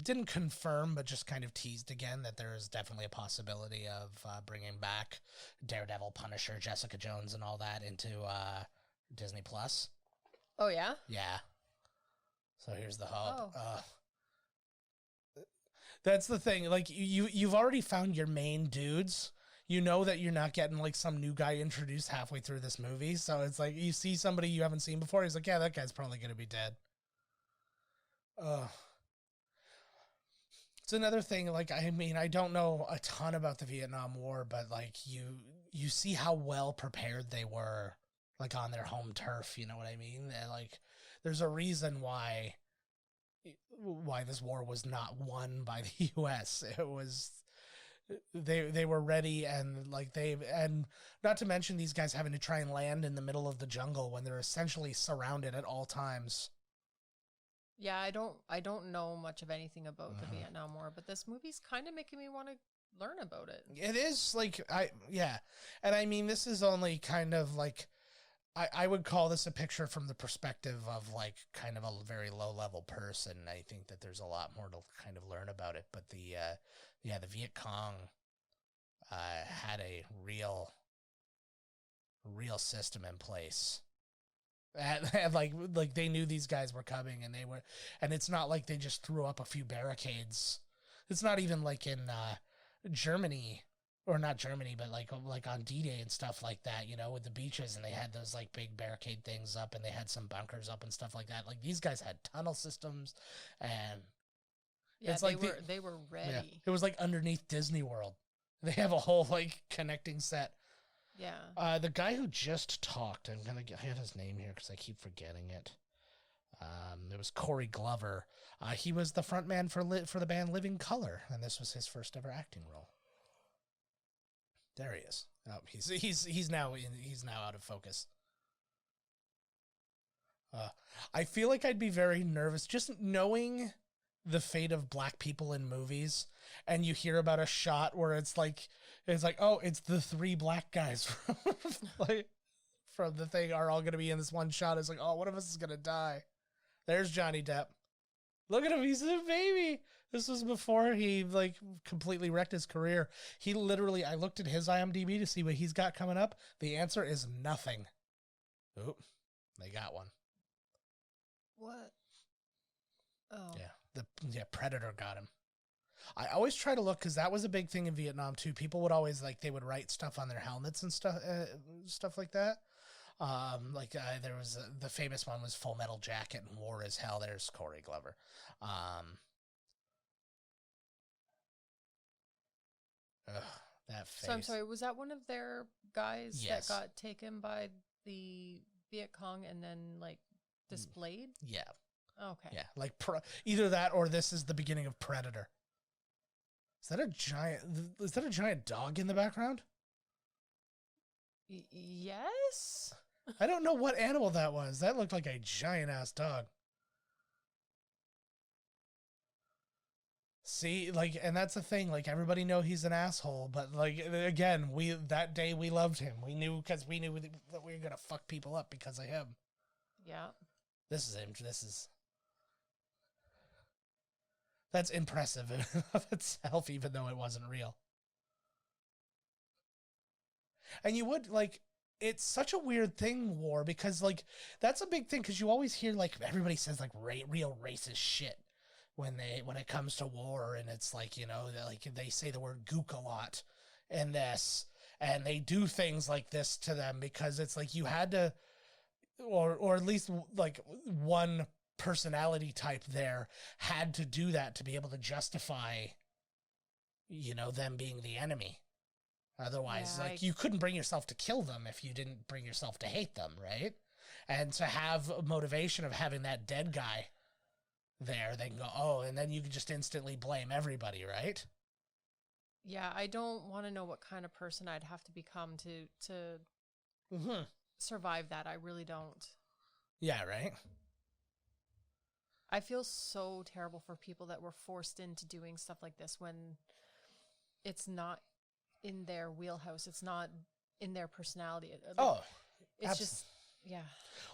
didn't confirm, but just kind of teased again that there is definitely a possibility of bringing back Daredevil, Punisher, Jessica Jones, and all that into Disney Plus. Oh yeah. Yeah. So here's the hope. That's the thing. Like you've already found your main dudes. you know that you're not getting like some new guy introduced halfway through this movie. So it's like you see somebody you haven't seen before. He's like, yeah, that guy's probably going to be dead. It's another thing. Like, I mean, I don't know a ton about the Vietnam War, but like you see how well prepared they were, like on their home turf. You know what I mean? And like, there's a reason why this war was not won by the U.S. It was they were ready, and like and not to mention these guys having to try and land in the middle of the jungle when they're essentially surrounded at all times. Yeah, I don't know much of anything about the Vietnam War, but this movie's kind of making me want to learn about it. It is like and I mean, this is only kind of like I would call this a picture from the perspective of like kind of a very low level person. I think that there's a lot more to kind of learn about it, but the Viet Cong had a real system in place. And like they knew these guys were coming, and it's not like they just threw up a few barricades. It's not even like in Germany. Or not Germany, but like on D-Day and stuff like that, you know, with the beaches, and they had those like big barricade things up, and they had some bunkers up and stuff like that. Like these guys had tunnel systems, and it's they were ready. Yeah, it was like underneath Disney World. They have a whole like connecting set. Yeah. The guy who just talked, I have his name here because I keep forgetting it. It was Corey Glover. He was the front man for the band Living Colour, and this was his first ever acting role. There he is. Oh, he's now out of focus. I feel like I'd be very nervous just knowing the fate of black people in movies, and you hear about a shot where it's like, oh, it's the 3 black guys from the thing are all going to be in this one shot. It's like, oh, one of us is going to die. There's Johnny Depp. Look at him. He's a baby. This was before he like completely wrecked his career. He literally, I looked at his IMDb to see what he's got coming up. The answer is nothing. Oop, they got one. What? Oh. Yeah, Predator got him. I always try to look, because that was a big thing in Vietnam too. People would always they would write stuff on their helmets and stuff like that. There was the famous one was Full Metal Jacket and War is Hell. There's Corey Glover. That face. So I'm sorry, was that one of their guys Yes. that got taken by the Viet Cong and then like displayed? Yeah. Okay. Yeah, like either that or this is the beginning of Predator. Is that a giant dog in the background? Yes. I don't know what animal that was. That looked like a giant ass dog. See, like, and that's the thing. Like, everybody know he's an asshole, but like, again, that day we loved him. We knew that we were gonna fuck people up because of him. Yeah. That's impressive in of itself, even though it wasn't real. And you would like, it's such a weird thing, war, because like that's a big thing, because you always hear like everybody says like real racist shit when it comes to war, and it's like, you know, like they say the word gook a lot in this, and they do things like this to them because it's like you had to, or at least like one personality type there had to do that to be able to justify, you know, them being the enemy. Otherwise, yeah, like, you couldn't bring yourself to kill them if you didn't bring yourself to hate them, right? And to have a motivation of having that dead guy there, they can go, oh, and then you can just instantly blame everybody, right? Yeah, I don't want to know what kind of person I'd have to become to survive that. I really don't. Yeah, right? I feel so terrible for people that were forced into doing stuff like this when it's not in their wheelhouse. It's not in their personality. It's just, yeah.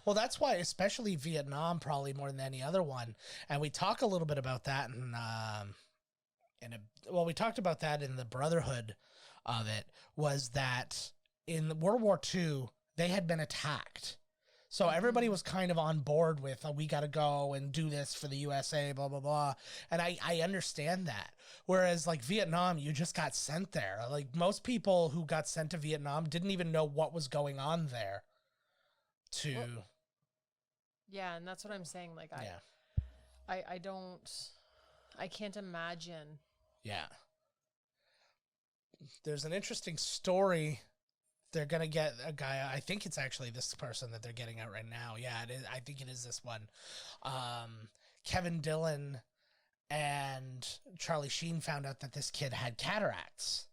Well, that's why, especially Vietnam, probably more than any other one. And we talk a little bit about that we talked about that in the Brotherhood of it, was that in World War II, they had been attacked. So everybody was kind of on board with, we got to go and do this for the USA, blah, blah, blah. And I understand that. Whereas like Vietnam, you just got sent there. Like most people who got sent to Vietnam didn't even know what was going on there. Yeah, and that's what I'm saying. Like, I can't imagine. Yeah. There's an interesting story. They're going to get a guy, I think it's actually this person that they're getting out right now. Yeah, it is. I think it is this one. Kevin Dillon and Charlie Sheen found out that this kid had cataracts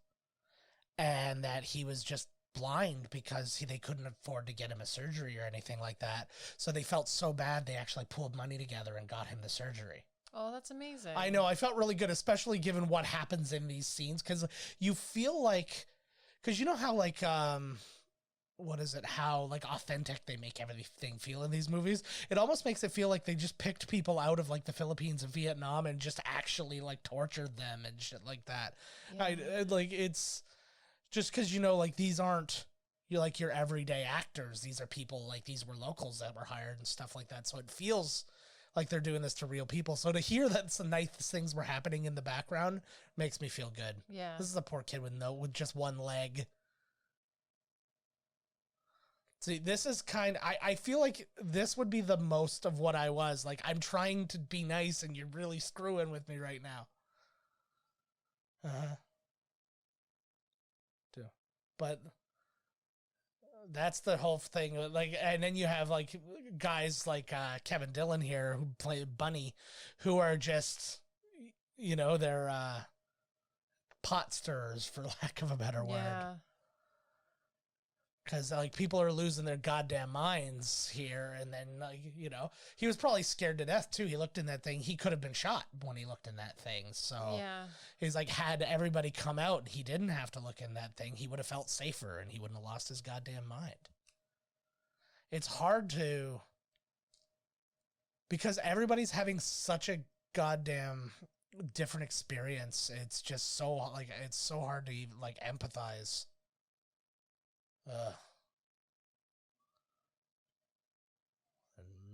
and that he was just blind because they couldn't afford to get him a surgery or anything like that. So they felt so bad, they actually pulled money together and got him the surgery. Oh, that's amazing. I know. I felt really good, especially given what happens in these scenes, because you feel like, because you know how like, what is it? How like authentic they make everything feel in these movies. It almost makes it feel like they just picked people out of like the Philippines and Vietnam and just actually like tortured them and shit like that. Yeah. Like it's just because, you know, like these aren't your everyday actors. These are people like these were locals that were hired and stuff like that. So it feels like they're doing this to real people. So to hear that some nice things were happening in the background makes me feel good. Yeah. This is a poor kid with just one leg. See, this is I feel like this would be the most of what I was. Like, I'm trying to be nice and you're really screwing with me right now. But that's the whole thing. Like, and then you have like guys like Kevin Dillon here who play Bunny, who are just, you know, they're pot stirrers, for lack of a better word. Because like people are losing their goddamn minds here, and then like, you know, he was probably scared to death too. He looked in that thing. He could have been shot when he looked in that thing. So he's like, had everybody come out and he didn't have to look in that thing, he would have felt safer and he wouldn't have lost his goddamn mind. It's hard to, because everybody's having such a goddamn different experience. It's just so like, it's so hard to even like empathize. And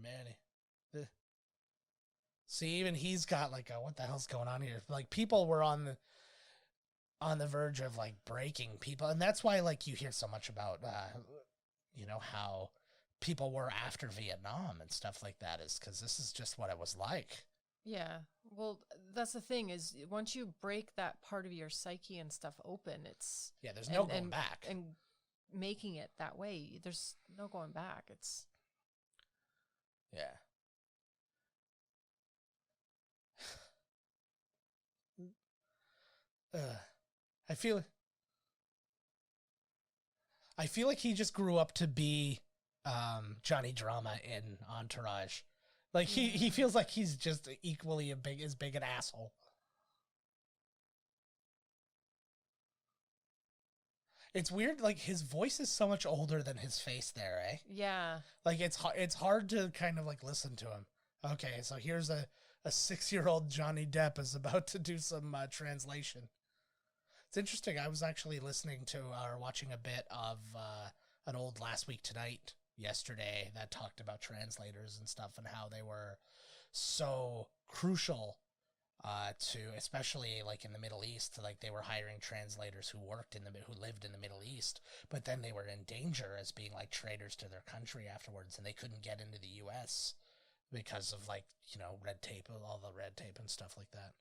Manny. See, even he's got like a, what the hell's going on here? Like people were on the verge of like breaking people, and that's why like you hear so much about you know, how people were after Vietnam and stuff like that, is because this is just what it was like. Yeah. Well, that's the thing, is once you break that part of your psyche and stuff open, it's there's no going back. And making it that way, there's no going back. It's I feel like he just grew up to be Johnny Drama in Entourage. Like he feels like he's just equally as big an asshole. It's weird, like his voice is so much older than his face there, eh? Yeah. Like it's hard to kind of like listen to him. Okay, so here's a 6-year-old Johnny Depp is about to do some translation. It's interesting. I was actually listening to or watching a bit of an old Last Week Tonight yesterday that talked about translators and stuff and how they were so crucial to, especially like in the Middle East, like they were hiring translators who lived in the Middle East, but then they were in danger as being like traitors to their country afterwards, and they couldn't get into the U.S. because of like, you know, red tape, all the red tape and stuff like that.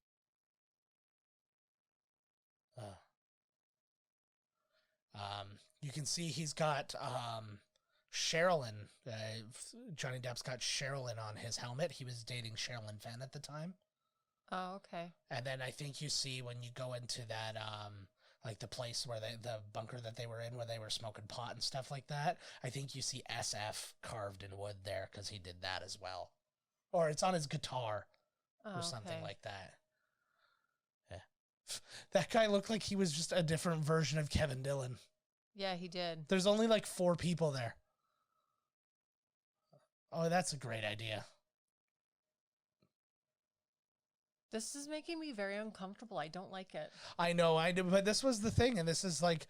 You can see he's got Sherilyn. Johnny Depp's got Sherilyn on his helmet. He was dating Sherilyn Fenn at the time. Oh, okay. And then I think you see when you go into that, like the place where the bunker that they were in, where they were smoking pot and stuff like that, I think you see SF carved in wood there because he did that as well. Or it's on his guitar or something like that. Yeah. That guy looked like he was just a different version of Kevin Dillon. Yeah, he did. There's only like 4 people there. Oh, that's a great idea. This is making me very uncomfortable. I don't like it. I know, I do, but this was the thing, and this is like,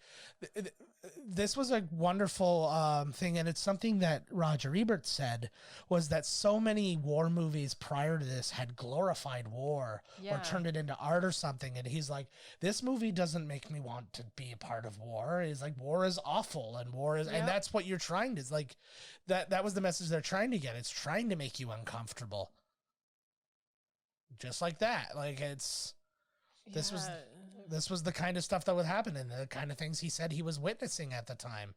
this was a wonderful thing, and it's something that Roger Ebert said, was that so many war movies prior to this had glorified war or turned it into art or something, and he's like, this movie doesn't make me want to be a part of war. He's like, war is awful, and war is, and that's what you're trying to, like, that was the message they're trying to get. It's trying to make you uncomfortable. Just like that. Like, it's, this was the kind of stuff that would happen and the kind of things he said he was witnessing at the time.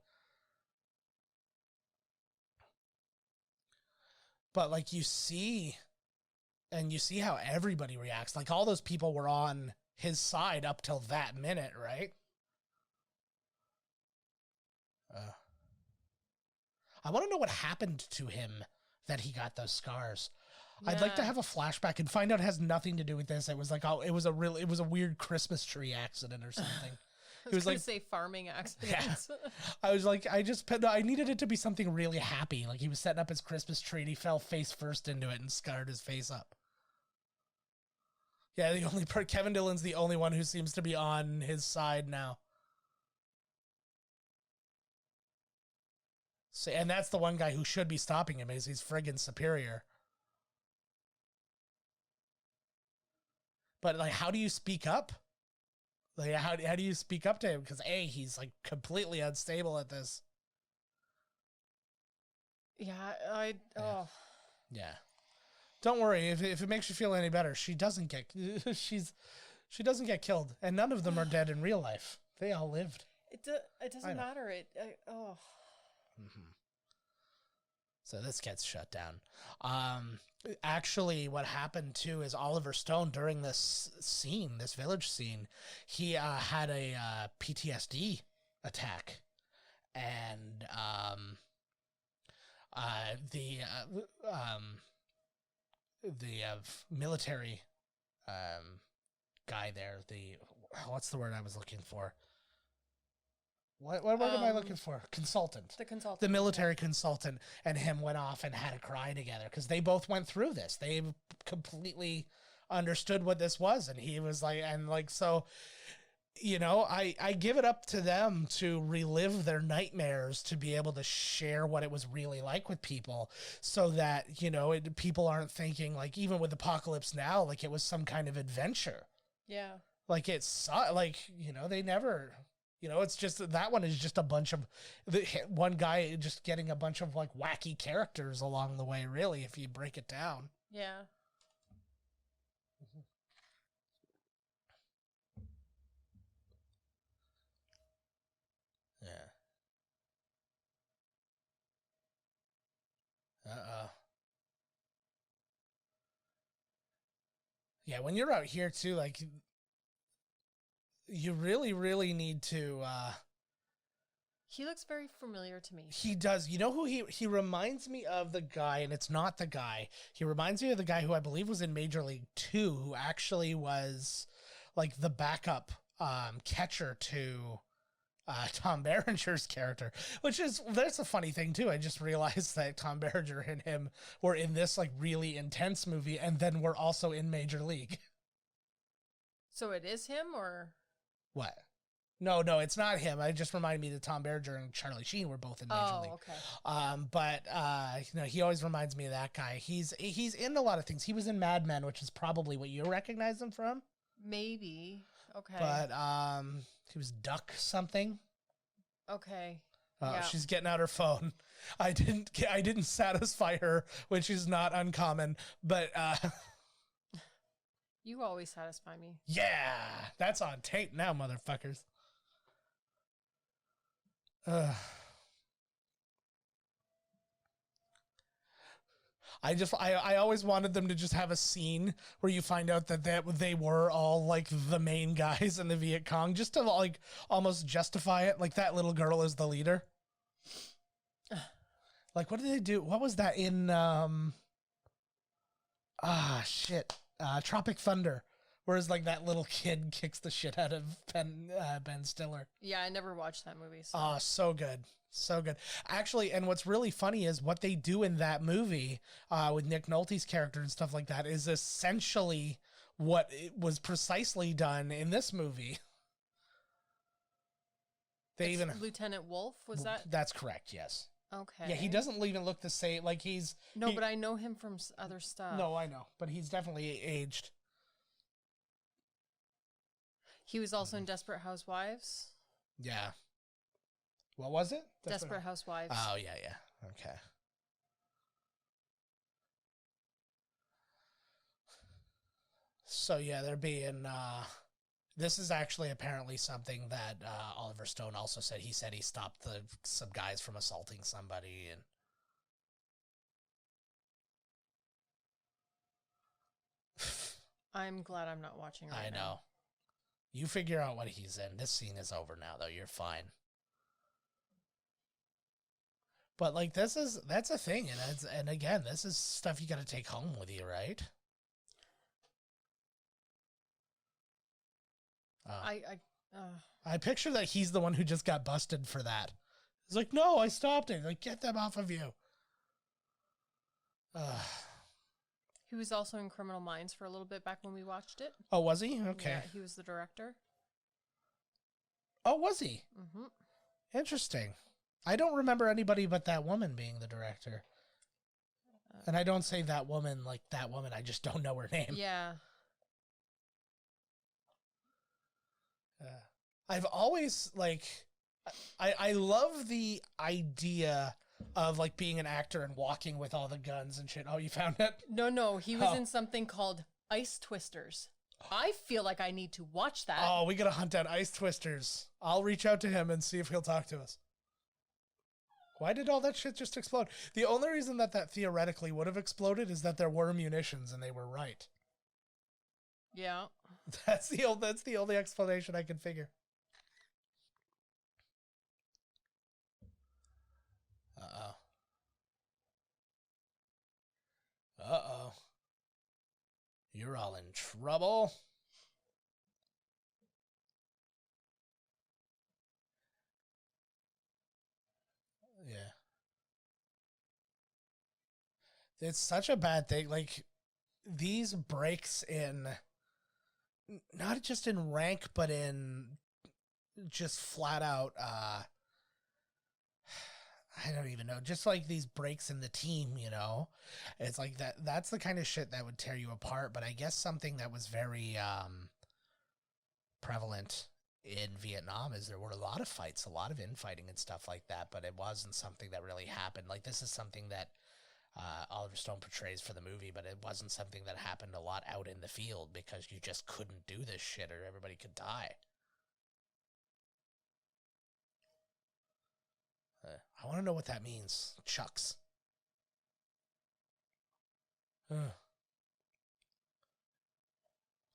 But like, you see how everybody reacts. Like, all those people were on his side up till that minute, right? I want to know what happened to him that he got those scars. Yeah. I'd like to have a flashback and find out it has nothing to do with this. It was like, oh, it was a weird Christmas tree accident or something. It was like, say farming accidents. Yeah. I was like, I needed it to be something really happy. Like, he was setting up his Christmas tree and he fell face first into it and scarred his face up. Yeah, the only part, Kevin Dillon's the only one who seems to be on his side now. So, and that's the one guy who should be stopping him, is he's friggin' superior. But like, how do you speak up? Like, how do you speak up to him? Because he's like completely unstable at this. Yeah, Yeah. Don't worry, if it makes you feel any better, she doesn't get she doesn't get killed, and none of them are dead in real life. They all lived. It doesn't matter. Mm-hmm. So this gets shut down. Actually, what happened too is Oliver Stone, during this scene, this village scene, he had a PTSD attack, and the military guy there, what's the word I was looking for? What word am I looking for? Consultant. The consultant. The military consultant and him went off and had a cry together because they both went through this. They completely understood what this was. And he was like, so, you know, I give it up to them to relive their nightmares, to be able to share what it was really like with people, so that, you know, people aren't thinking, like, even with Apocalypse Now, like it was some kind of adventure. Yeah. Like, it's like, you know, they never... You know, it's just that one is just a bunch of one guy just getting a bunch of like wacky characters along the way, really, if you break it down. Yeah. Yeah. Uh-oh. Yeah, when you're out here too, like, you really, really need to... He looks very familiar to me. He does. You know who he reminds me of? The guy, and it's not the guy. He reminds me of the guy who I believe was in Major League 2, who actually was like the backup catcher to Tom Berenger's character, that's a funny thing too. I just realized that Tom Berenger and him were in this like really intense movie, and then we're also in Major League. So it is him, or... What? No, it's not him. It just reminded me that Tom Berenger and Charlie Sheen were both in Major League. Okay. But you know, he always reminds me of that guy. He's in a lot of things. He was in Mad Men, which is probably what you recognize him from. Maybe. Okay. But he was Duck something. Okay. Yeah. She's getting out her phone. I didn't satisfy her, which is not uncommon, but you always satisfy me. Yeah, that's on tape now, motherfuckers. I always wanted them to just have a scene where you find out that they were all like the main guys in the Viet Cong, just to like almost justify it. Like, that little girl is the leader. Like, what did they do? What was that in Tropic Thunder, whereas like that little kid kicks the shit out of Ben Stiller. Yeah, I never watched that movie. So. Oh, so good. So good. Actually, and what's really funny is what they do in that movie with Nick Nolte's character and stuff like that is essentially what it was precisely done in this movie. Lieutenant Wolf, was that? That's correct, yes. Okay. Yeah, he doesn't even look the same. Like but I know him from other stuff. No, I know, but he's definitely aged. He was also in Desperate Housewives. Yeah. What was it? Desperate Housewives. Oh, yeah. Okay. So, yeah, they're being... this is actually apparently something that Oliver Stone also said. He said he stopped some guys from assaulting somebody. And I'm glad I'm not watching right now. I know. You figure out what he's in. This scene is over now, though. You're fine. But, like, that's a thing. And again, this is stuff you got to take home with you, right? I picture that he's the one who just got busted for that. He's like, no, I stopped it. Like, get them off of you. He was also in Criminal Minds for a little bit back when we watched it. Oh, was he? Okay. Yeah, he was the director. Oh, was he? Mm-hmm. Interesting. I don't remember anybody but that woman being the director. And I don't say that woman like that woman. I just don't know her name. Yeah. I've always, like, I love the idea of, like, being an actor and walking with all the guns and shit. Oh, you found it? No, he was in something called Ice Twisters. I feel like I need to watch that. Oh, we gotta hunt down Ice Twisters. I'll reach out to him and see if he'll talk to us. Why did all that shit just explode? The only reason that theoretically would have exploded is that there were munitions and they were right. Yeah. That's the only explanation I can figure. Uh-oh. You're all in trouble. Yeah. It's such a bad thing. Like, these breaks in, not just in rank, but in just flat out, I don't even know, just like these breaks in the team, you know, it's like that's the kind of shit that would tear you apart. But I guess something that was very prevalent in Vietnam is there were a lot of fights, a lot of infighting and stuff like that, but it wasn't something that really happened. Like, this is something that Oliver Stone portrays for the movie, but it wasn't something that happened a lot out in the field because you just couldn't do this shit or everybody could die. I want to know what that means. Chucks.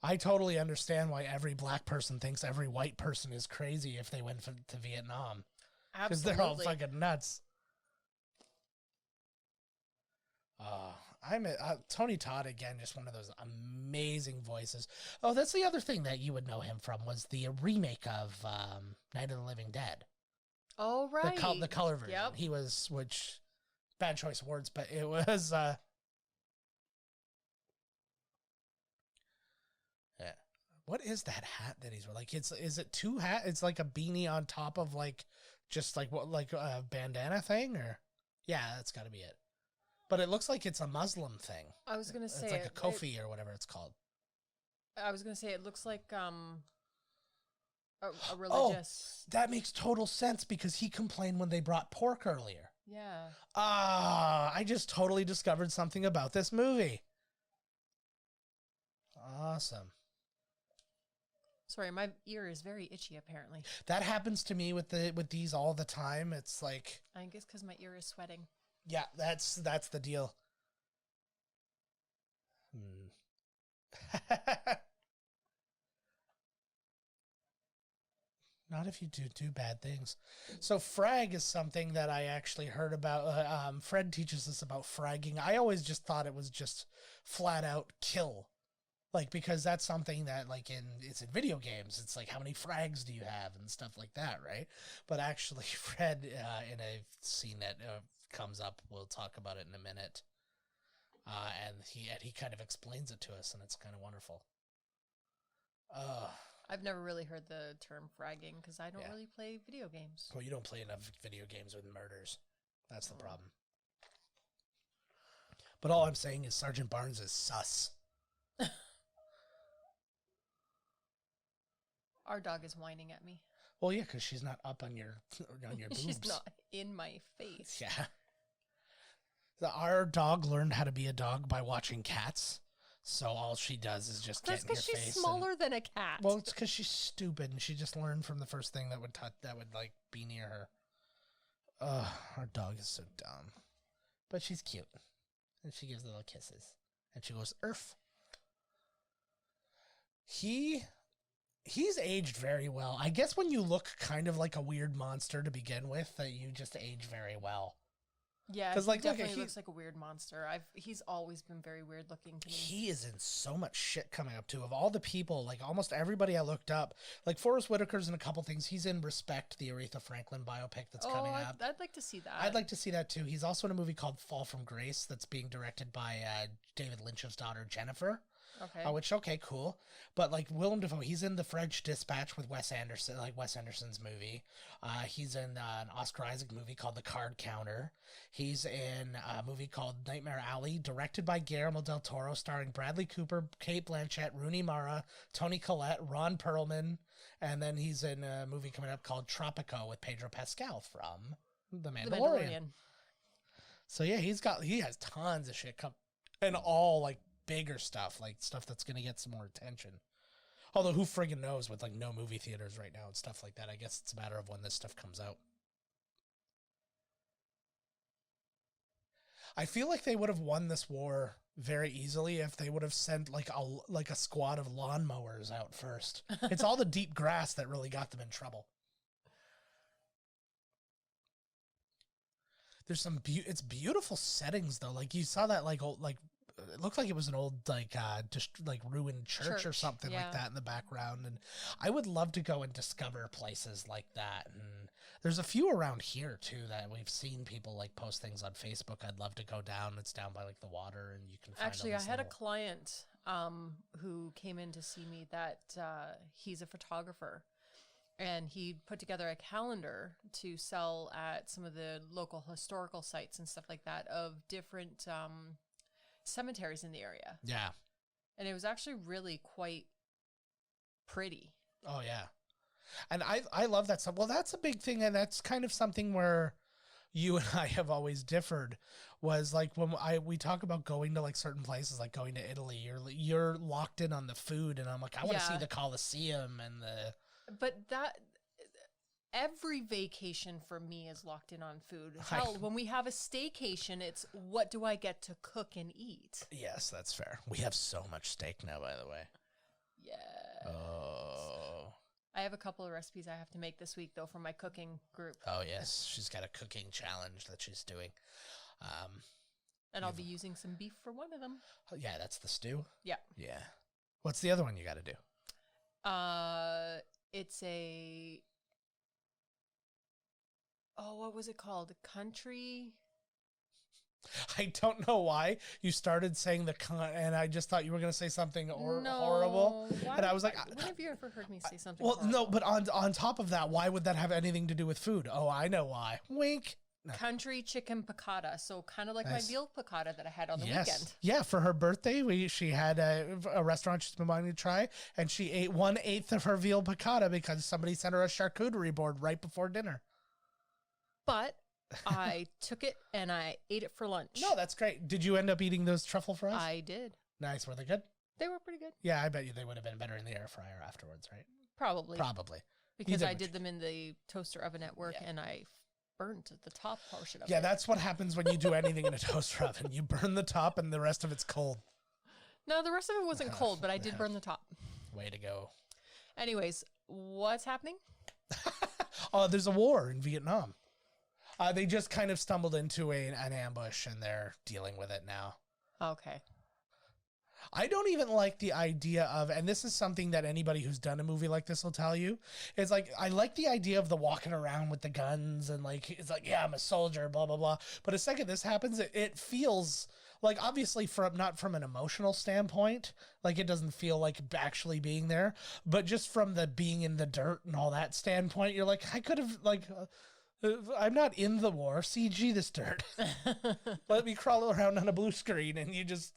I totally understand why every black person thinks every white person is crazy if they went to Vietnam. Absolutely. Because they're all fucking nuts. Tony Todd, again, just one of those amazing voices. Oh, that's the other thing that you would know him from was the remake of Night of the Living Dead. Oh, right. The color version. Yep. He was, which, bad choice of words, but it was, yeah. What is that hat that he's wearing? Like, is it two hat? It's like a beanie on top of like, just like what, like a bandana thing, or? Yeah, that's gotta be it. But it looks like it's a Muslim thing. I was going to say. It's like a kofi or whatever it's called. I was going to say it looks like, a religious. Oh, that makes total sense because he complained when they brought pork earlier. Yeah. I just totally discovered something about this movie. Awesome. Sorry, my ear is very itchy apparently. That happens to me with these all the time. It's like, I guess because my ear is sweating. Yeah, that's the deal. Not if you do bad things. So frag is something that I actually heard about. Fred teaches us about fragging. I always just thought it was just flat out kill. Like, because that's something that, like, it's in video games. It's like, how many frags do you have and stuff like that, right? But actually, Fred, in a scene that comes up, we'll talk about it in a minute. And he kind of explains it to us, and it's kind of wonderful. I've never really heard the term fragging because I don't really play video games. Well, you don't play enough video games with murders. That's the problem. But all I'm saying is Sergeant Barnes is sus. Our dog is whining at me. Well, yeah, because she's not up on your boobs. She's not in my face. Yeah. Our dog learned how to be a dog by watching Cats. So all she does is just get in your face. That's because she's smaller than a cat. Well, it's because she's stupid, and she just learned from the first thing that would like be near her. Our dog is so dumb, but she's cute, and she gives little kisses, and she goes "Erf." He's aged very well. I guess when you look kind of like a weird monster to begin with, that you just age very well. Yeah, he definitely looks like a weird monster. He's always been very weird looking to me. He is in so much shit coming up too. Of all the people, like almost everybody I looked up, like Forrest Whitaker's in a couple things. He's in Respect, the Aretha Franklin biopic that's coming up. I'd like to see that. I'd like to see that too. He's also in a movie called Fall from Grace that's being directed by David Lynch's daughter, Jennifer. Okay. Cool. But like Willem Dafoe, he's in The French Dispatch with Wes Anderson, like Wes Anderson's movie. He's in an Oscar Isaac movie called The Card Counter. He's in a movie called Nightmare Alley, directed by Guillermo del Toro, starring Bradley Cooper, Cate Blanchett, Rooney Mara, Toni Collette, Ron Perlman, and then he's in a movie coming up called Tropico with Pedro Pascal from The Mandalorian. So yeah, he has tons of shit come, and all like bigger stuff, like stuff that's gonna get some more attention. Although who friggin' knows with like no movie theaters right now and stuff like that. I guess it's a matter of when this stuff comes out. I feel like they would have won this war very easily if they would have sent like a squad of lawnmowers out first. It's all the deep grass that really got them in trouble. There's some it's beautiful settings though. Like you saw that like old like it looked like it was an old like just like ruined church or something like that in the background, and I would love to go and discover places like that. And there's a few around here too that we've seen people like post things on Facebook. I'd love to go down. It's down by like the water, and you can find actually I had a client who came in to see me that he's a photographer, and he put together a calendar to sell at some of the local historical sites and stuff like that of different cemeteries in the area. Yeah. And it was actually really quite pretty. Oh yeah. And I love that stuff. Well, that's a big thing, and that's kind of something where you and I have always differed, was like when we talk about going to like certain places, like going to Italy, you're locked in on the food, and I'm like, I want to see the Colosseum and the But that every vacation for me is locked in on food. Hell, when we have a staycation, it's what do I get to cook and eat? Yes, that's fair. We have so much steak now, by the way. Yeah. Oh. I have a couple of recipes I have to make this week, though, for my cooking group. Oh, yes. She's got a cooking challenge that she's doing. And I'll be using some beef for one of them. Yeah, that's the stew? Yeah. Yeah. What's the other one you got to do? It's a... Oh, what was it called? Country? I don't know why you started saying and I just thought you were going to say something horrible. And I was like, when have you ever heard me say something horrible? No, but on top of that, why would that have anything to do with food? Oh, I know why. Wink. No. Country chicken piccata. So kind of like my veal piccata that I had on the weekend. Yeah, for her birthday, she had a restaurant she's been wanting to try, and she ate 1/8 of her veal piccata because somebody sent her a charcuterie board right before dinner. But I took it and I ate it for lunch. No, that's great. Did you end up eating those truffle fries? I did. Nice. Were they good? They were pretty good. Yeah, I bet you they would have been better in the air fryer afterwards, right? Probably. Because I did them in the toaster oven at work, and I burnt the top portion of it. Yeah, that's what happens when you do anything in a toaster oven. You burn the top and the rest of it's cold. No, the rest of it wasn't cold, but I did burn the top. Way to go. Anyways, what's happening? There's a war in Vietnam. They just kind of stumbled into an ambush, and they're dealing with it now. Okay. I don't even like the idea of, and this is something that anybody who's done a movie like this will tell you, is like, I like the idea of the walking around with the guns and like, it's like, yeah, I'm a soldier, blah, blah, blah. But the second this happens, it feels like, obviously not from an emotional standpoint, like it doesn't feel like actually being there, but just from the being in the dirt and all that standpoint, you're like, I could have like, I'm not in the war, CG this dirt. Let me crawl around on a blue screen and you just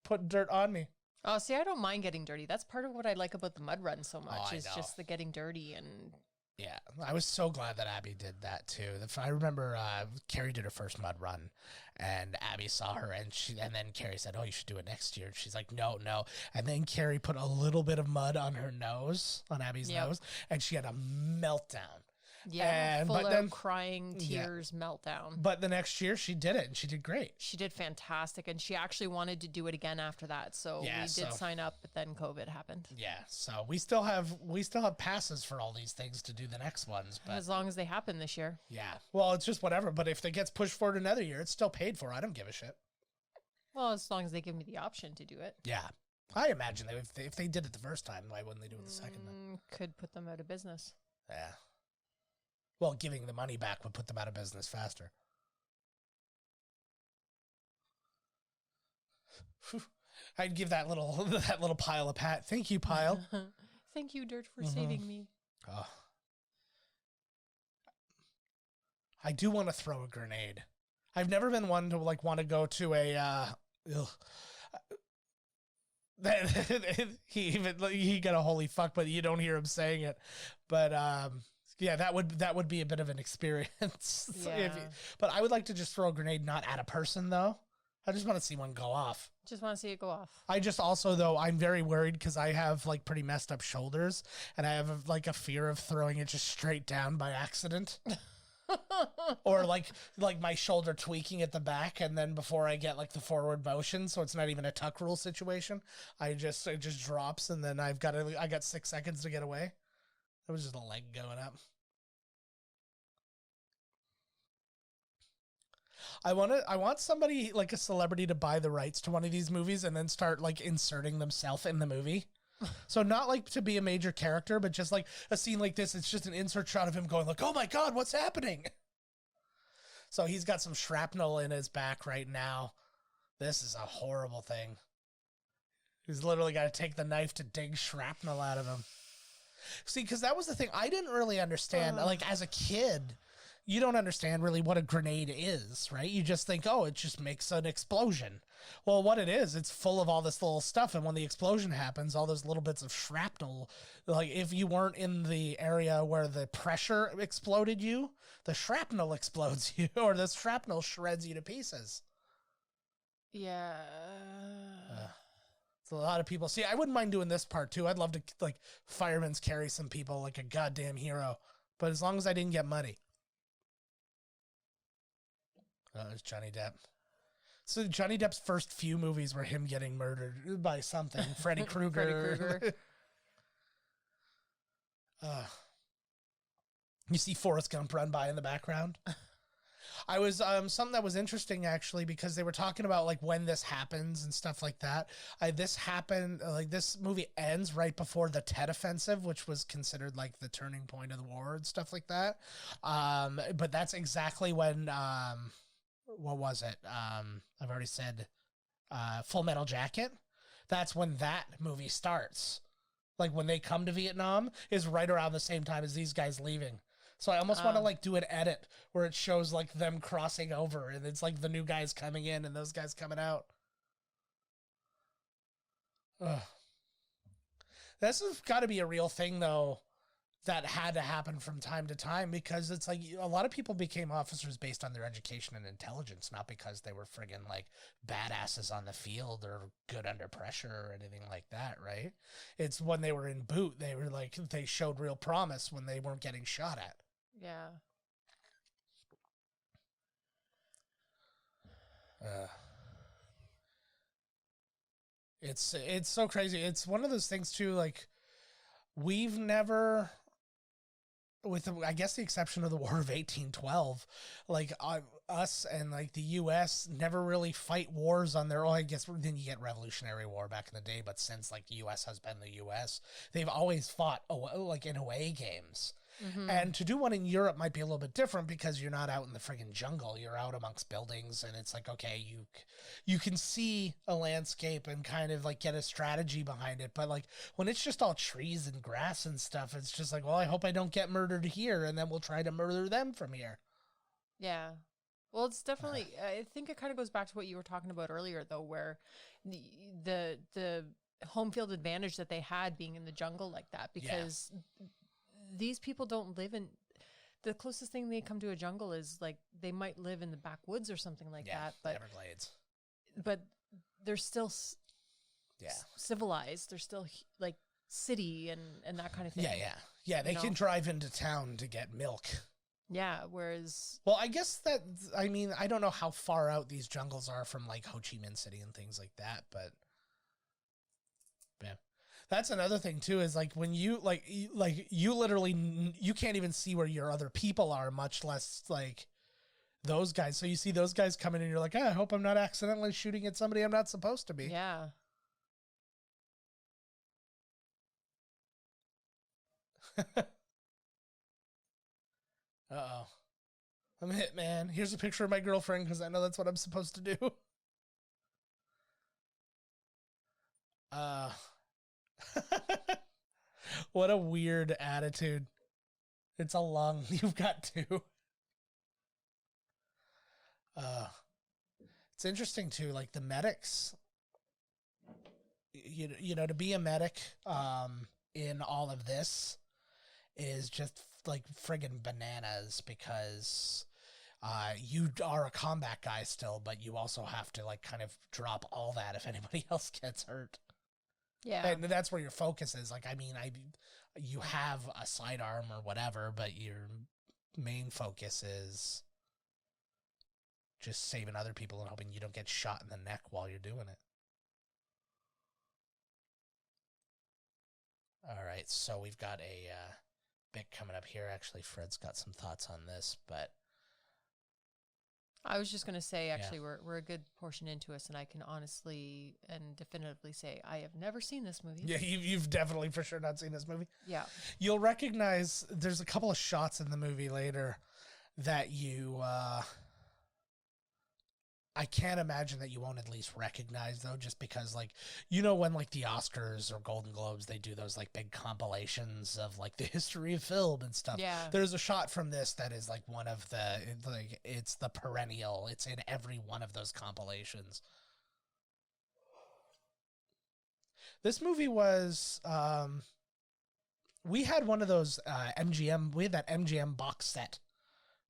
put dirt on me. Oh, see, I don't mind getting dirty. That's part of what I like about the mud run so much, is just the getting dirty. And yeah, I was so glad that Abby did that too. I remember Carrie did her first mud run, and Abby saw her, and then Carrie said, "Oh, you should do it next year." And she's like, "No." And then Carrie put a little bit of mud on her nose, on Abby's nose, and she had a meltdown. Yeah, full of crying, tears, meltdown. But the next year she did it, and she did great. She did fantastic, and she actually wanted to do it again after that. So we did sign up, but then COVID happened. Yeah, so we still have passes for all these things to do the next ones. But as long as they happen this year. Yeah, well, it's just whatever. But if it gets pushed forward another year, it's still paid for. I don't give a shit. Well, as long as they give me the option to do it. Yeah, I imagine if they did it the first time, why wouldn't they do it the second time? Could put them out of business. Yeah. Well, giving the money back would put them out of business faster. I'd give that little pile a pat. Thank you, pile. Thank you, Dirt, for saving me. Oh. I do want to throw a grenade. I've never been one to like want to go to a. He got a holy fuck, but you don't hear him saying it. But yeah, that would be a bit of an experience. Yeah. But I would like to just throw a grenade, not at a person though. I just want to see one go off. Just want to see it go off. I just also though, I'm very worried because I have like pretty messed up shoulders, and I have like a fear of throwing it just straight down by accident. Or like my shoulder tweaking at the back, and then before I get like the forward motion, so it's not even a tuck rule situation, it just drops, and then I got 6 seconds to get away. It was just a leg going up. I want somebody, like a celebrity, to buy the rights to one of these movies and then start like inserting themselves in the movie. So not like to be a major character, but just like a scene like this, it's just an insert shot of him going like, "Oh my God, what's happening?" So he's got some shrapnel in his back right now. This is a horrible thing. He's literally got to take the knife to dig shrapnel out of him. See, because that was the thing. I didn't really understand. Like, as a kid, you don't understand really what a grenade is, right? You just think, oh, it just makes an explosion. Well, what it is, it's full of all this little stuff. And when the explosion happens, all those little bits of shrapnel, like if you weren't in the area where the pressure exploded you, the shrapnel explodes you, or the shrapnel shreds you to pieces. Yeah. A lot of people. See, I wouldn't mind doing this part too. I'd love to like firemen's carry some people like a goddamn hero, but as long as I didn't get muddy. Oh, it's Johnny Depp. So Johnny Depp's first few movies were him getting murdered by something. Freddy Krueger. You see Forrest Gump run by in the background. I was something that was interesting actually, because they were talking about like when this happens and stuff like that. This movie ends right before the Tet Offensive, which was considered like the turning point of the war and stuff like that. But that's exactly when what was it? I've already said Full Metal Jacket. That's when that movie starts. Like when they come to Vietnam is right around the same time as these guys leaving. So I almost want to like do an edit where it shows like them crossing over, and it's like the new guys coming in and those guys coming out. Ugh. This has got to be a real thing though, that had to happen from time to time, because it's like a lot of people became officers based on their education and intelligence, not because they were friggin' like badasses on the field or good under pressure or anything like that, right? It's when they were in boot, they were like, they showed real promise when they weren't getting shot at. Yeah. It's so crazy. It's one of those things too, like we've never with I guess the exception of the War of 1812, like us and like the U.S. never really fight wars on their own. I guess then you get Revolutionary War back in the day, but since like the U.S. has been the U.S., they've always fought like in away games. Mm-hmm. And to do one in Europe might be a little bit different because you're not out in the friggin' jungle. You're out amongst buildings, and it's like, okay, you can see a landscape and kind of like get a strategy behind it. But like when it's just all trees and grass and stuff, it's just like, well, I hope I don't get murdered here, and then we'll try to murder them from here. Yeah. Well, it's definitely, I think it kind of goes back to what you were talking about earlier, though, where the home field advantage that they had being in the jungle like that, because these people don't live in, the closest thing they come to a jungle is like, they might live in the backwoods or something like that, but Everglades. But they're still civilized. They're still like city and that kind of thing. Yeah, they can drive into town to get milk. Yeah, whereas... Well, I guess that, I mean, I don't know how far out these jungles are from, like, Ho Chi Minh City and things like that, but... Yeah. That's another thing, too, is, like, when you, like, you literally, you can't even see where your other people are, much less, like, those guys. So you see those guys coming in, and you're like, I hope I'm not accidentally shooting at somebody I'm not supposed to be. Yeah. Uh-oh. I'm a hitman. Here's a picture of my girlfriend because I know that's what I'm supposed to do. What a weird attitude. It's a long, you've got to. It's interesting too, like the medics, you know, to be a medic in all of this is just like friggin' bananas because you are a combat guy still, but you also have to like kind of drop all that if anybody else gets hurt. Yeah. And that's where your focus is. Like, I mean, you have a sidearm or whatever, but your main focus is just saving other people and hoping you don't get shot in the neck while you're doing it. All right, so we've got a bit coming up here. Actually, Fred's got some thoughts on this, but I was just going to say, actually, we're a good portion into us, and I can honestly and definitively say I have never seen this movie. Yeah, you've definitely for sure not seen this movie. Yeah. You'll recognize there's a couple of shots in the movie later that you... I can't imagine that you won't at least recognize, though, just because, like, you know, when, like, the Oscars or Golden Globes, they do those, like, big compilations of, like, the history of film and stuff. Yeah. There's a shot from this that is, like, one of the, like, it's the perennial. It's in every one of those compilations. This movie was, we had one of those MGM, we had that MGM box set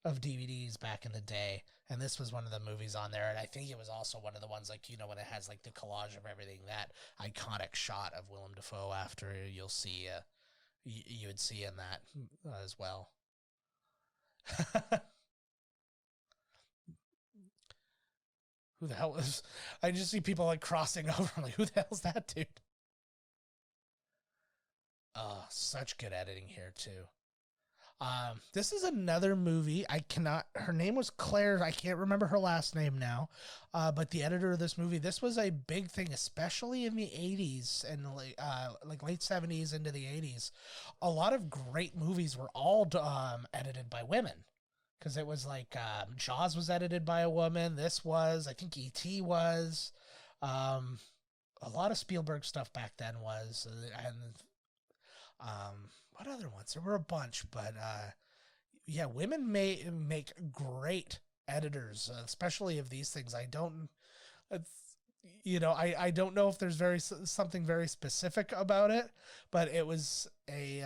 of DVDs back in the day, and this was one of the movies on there, and I think it was also one of the ones, like, you know, when it has, like, the collage of everything, that iconic shot of Willem Dafoe after you'll see, you would see in that as well. Who the hell is, I just see people, like, crossing over, I'm like, who the hell's that dude? Oh, such good editing here, too. This is another movie. Her name was Claire. I can't remember her last name now. But the editor of this movie, this was a big thing, especially in the 80s and like late 70s into the 80s. A lot of great movies were all edited by women. Because it was like, Jaws was edited by a woman. This was, I think E.T. was. A lot of Spielberg stuff back then was. And what other ones? There were a bunch, but yeah, women may make great editors, especially of these things. I don't know if there's something very specific about it, but it was a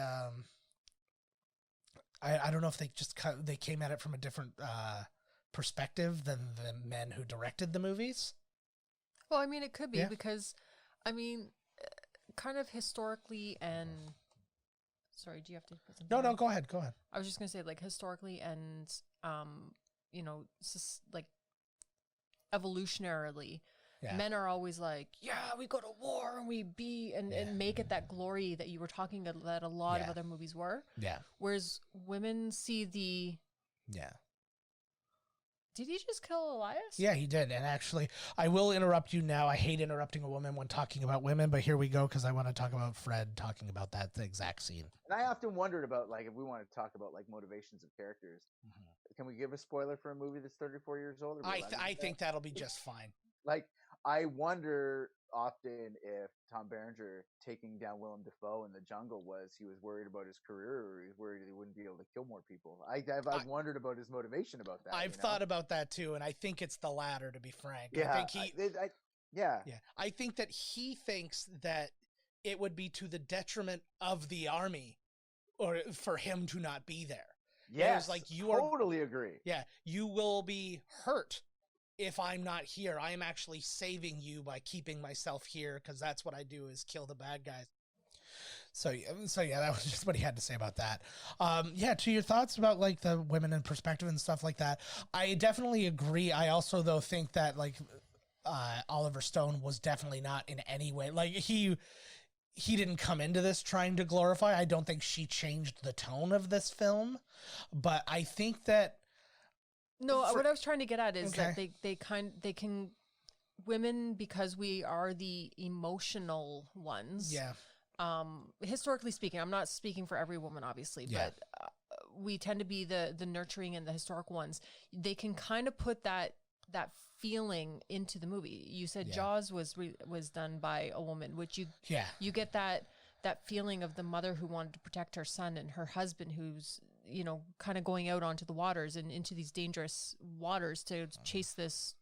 I don't know if they came at it from a different perspective than the men who directed the movies. Well, I mean, it could be because, I mean, kind of historically and... Sorry, do you have to put something No, go ahead. I was just going to say, like, historically and, you know, like, evolutionarily, Men are always like, yeah, we go to war and we be and make it that glory that you were talking that a lot of other movies were. Yeah. Whereas women see the. Yeah. Did he just kill Elias? Yeah, he did. And actually, I will interrupt you now. I hate interrupting a woman when talking about women, but here we go because I want to talk about Fred talking about that exact scene. And I often wondered about, like, if we want to talk about, like, motivations of characters, can we give a spoiler for a movie that's 34 years old? I think that'll be just fine. Like, I wonder often if Tom Berenger taking down Willem Dafoe in the jungle he was worried about his career, or he was worried he wouldn't be able to kill more people. I've wondered about his motivation about that. I've thought about that too, and I think it's the latter, to be frank. Yeah, I think I think that he thinks that it would be to the detriment of the army, or for him to not be there. Yes, like totally agree. Yeah, you will be hurt if I'm not here. I am actually saving you by keeping myself here, because that's what I do, is kill the bad guys. So yeah, that was just what he had to say about that. To your thoughts about like the women in perspective and stuff like that, I definitely agree. I also though think that like Oliver Stone was definitely not in any way, like he didn't come into this trying to glorify. I don't think she changed the tone of this film, but I think that what I was trying to get at is that they can, women, because we are the emotional ones. Yeah. Historically speaking, I'm not speaking for every woman, obviously, but we tend to be the nurturing and the historical ones. They can kind of put that feeling into the movie. You said Jaws was done by a woman, which you get that feeling of the mother who wanted to protect her son, and her husband who's, you know, kind of going out onto the waters and into these dangerous waters to chase this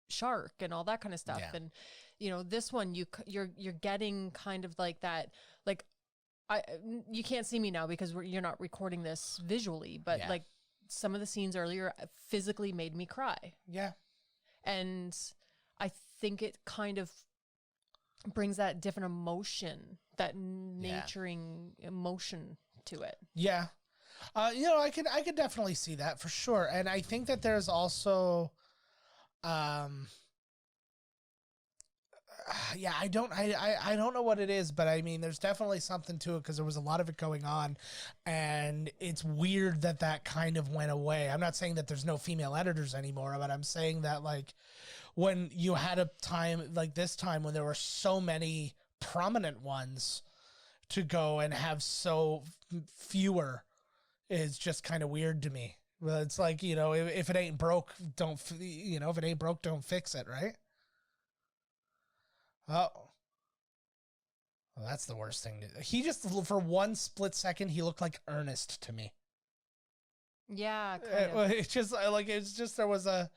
shark and all that kind of stuff. And, you know, this one, you're getting kind of like that, like, you can't see me now because you're not recording this visually, but like some of the scenes earlier physically made me cry. Yeah. And I think it kind of brings that different emotion, that nurturing emotion to it. Yeah. I could definitely see that for sure. And I think that there's also, I don't know what it is, but I mean, there's definitely something to it, because there was a lot of it going on, and it's weird that kind of went away. I'm not saying that there's no female editors anymore, but I'm saying that like when you had a time like this time when there were so many prominent ones to go and have so fewer is just kind of weird to me. Well, it's like, you know, if it ain't broke, if it ain't broke, don't fix it, right? Oh, well, that's the worst thing. He just, for one split second, he looked like Ernest to me. Yeah, kind of. It's just there was a,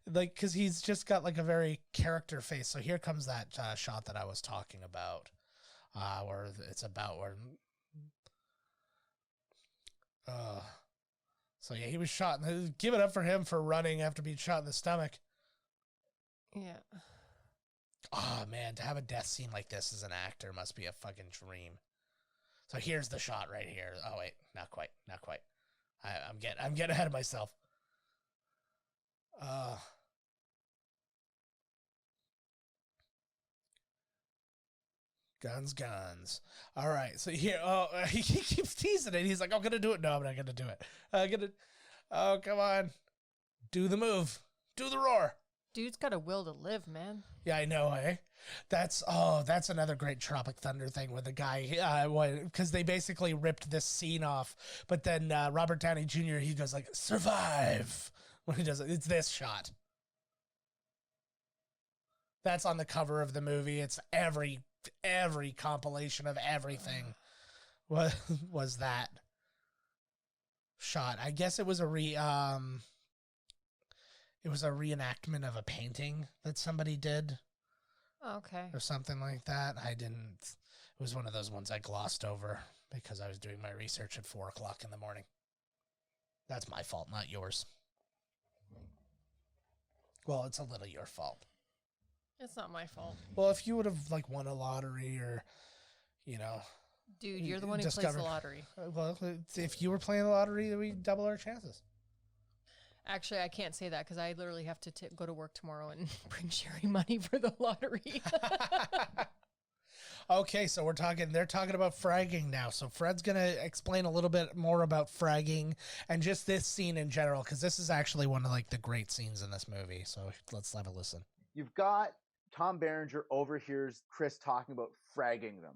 like, because he's just got like a very character face. So here comes that shot that I was talking about, where it's about where. So yeah, he was shot. Give it up for him for running after being shot in the stomach. Yeah. Oh man, to have a death scene like this as an actor must be a fucking dream. So here's the shot right here. Oh wait, not quite. I'm getting ahead of myself. Guns. All right, so here, he keeps teasing it. He's like, I'm gonna do it. No, I'm not gonna do it. Oh, come on. Do the move. Do the roar. Dude's got a will to live, man. Yeah, I know, eh? That's another great Tropic Thunder thing with the guy, because they basically ripped this scene off, but then Robert Downey Jr., he goes like, survive, when he does it. It's this shot. That's on the cover of the movie. It's every compilation of everything was that shot. I guess it was a reenactment of a painting that somebody did. Okay. Or something like that. It was one of those ones I glossed over because I was doing my research at 4:00 in the morning. That's my fault, not yours. Well, it's a little your fault. It's not my fault. Well, if you would have like won a lottery or, you know. Dude, you're the one who plays the lottery. Well, if you were playing the lottery, we'd double our chances. Actually, I can't say that because I literally have to go to work tomorrow and bring Sherry money for the lottery. Okay, so they're talking about fragging now. So Fred's going to explain a little bit more about fragging and just this scene in general, because this is actually one of like the great scenes in this movie. So let's have a listen. You've got Tom Berenger overhears Chris talking about fragging them.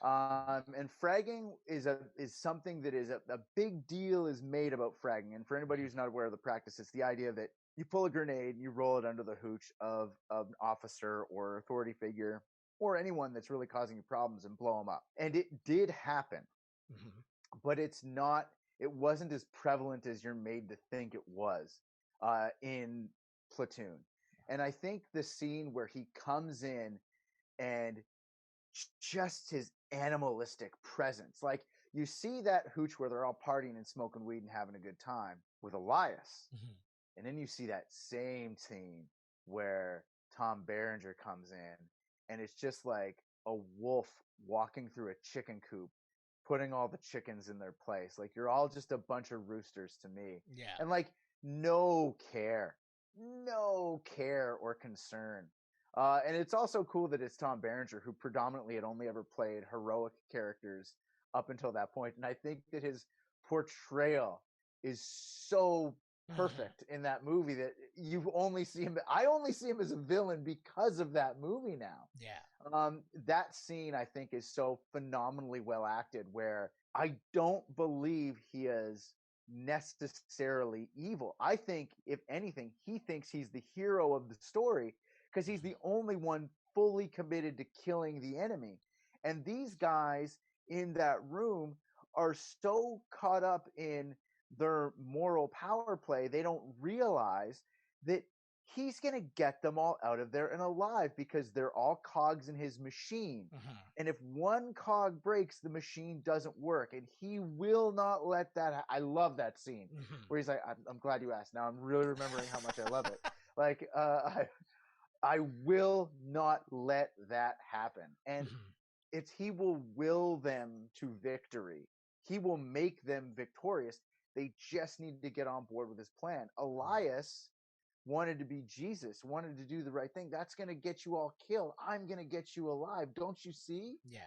And fragging is something that is a big deal is made about fragging. And for anybody who's not aware of the practice, it's the idea that you pull a grenade and you roll it under the hooch of an officer or authority figure or anyone that's really causing you problems and blow them up. And it did happen, but it wasn't as prevalent as you're made to think it was in Platoon. And I think the scene where he comes in and just his animalistic presence, like you see that hooch where they're all partying and smoking weed and having a good time with Elias. And then you see that same scene where Tom Berenger comes in and it's just like a wolf walking through a chicken coop, putting all the chickens in their place. Like you're all just a bunch of roosters to me. Yeah. And like no care or concern. And it's also cool that it's Tom Berenger, who predominantly had only ever played heroic characters up until that point. And I think that his portrayal is so perfect in that movie that I only see him as a villain because of that movie now. Yeah. That scene I think is so phenomenally well acted, where I don't believe he is necessarily evil. I think if anything, he thinks he's the hero of the story because he's the only one fully committed to killing the enemy. And these guys in that room are so caught up in their moral power play, they don't realize that he's going to get them all out of there and alive because they're all cogs in his machine. And if one cog breaks, the machine doesn't work, and he will not let that I love that scene where he's like, I'm glad you asked. Now I'm really remembering how much I love it. Like, I will not let that happen. And he will will them to victory. He will make them victorious. They just need to get on board with his plan. Elias wanted to be Jesus, wanted to do the right thing. That's going to get you all killed. I'm going to get you alive. Don't you see? Yeah.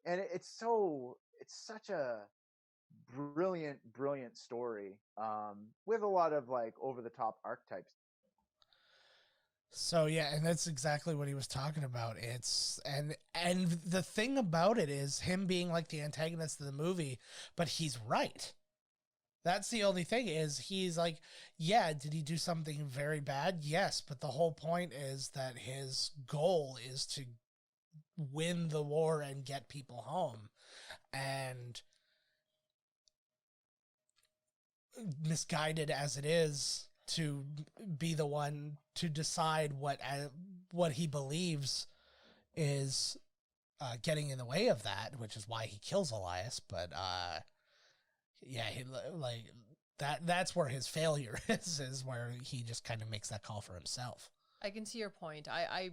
And it's such a brilliant story with a lot of like over the top archetypes. So yeah, and that's exactly what he was talking about. And the thing about it is him being like the antagonist of the movie, but he's right. That's the only thing is he's like, yeah, did he do something very bad? Yes, but the whole point is that his goal is to win the war and get people home. And misguided as it is to be the one to decide what he believes is getting in the way of that, which is why he kills Elias. But yeah, he like that's where his failure is where he just kind of makes that call for himself. I can see your point. I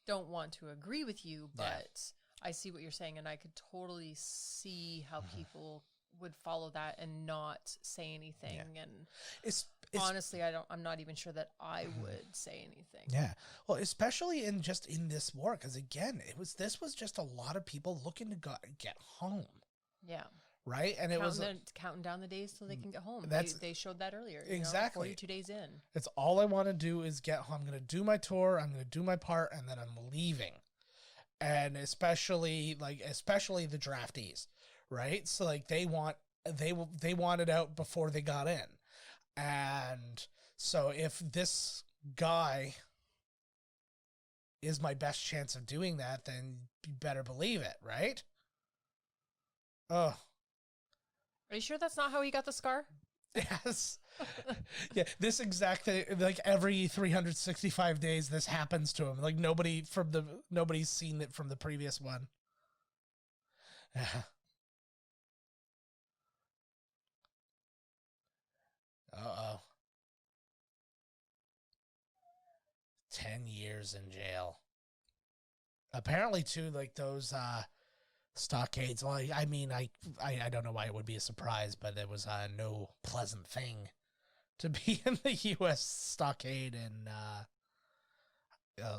don't want to agree with you, but I see what you're saying, and I could totally see how people would follow that and not say anything. Yeah. And it's honestly, I'm not even sure that I would say anything. Yeah. Well, especially in this war, because again, this was just a lot of people looking to get home. Yeah. Right. And it was counting down the days till they can get home. They showed that earlier. Exactly. 42 days in. It's all I want to do is get home. I'm going to do my tour. I'm going to do my part, and then I'm leaving. And especially the draftees, right? So like they wanted out before they got in. And so if this guy is my best chance of doing that, then you better believe it, right? Oh. Are you sure that's not how he got the scar? Yes. Yeah, this exact thing, like every 365 days this happens to him. Like nobody's seen it from the previous one. Uh-oh. 10 years in jail. Apparently too, like those stockades. Well, I mean, I don't know why it would be a surprise, but it was no pleasant thing to be in the U.S. stockade, and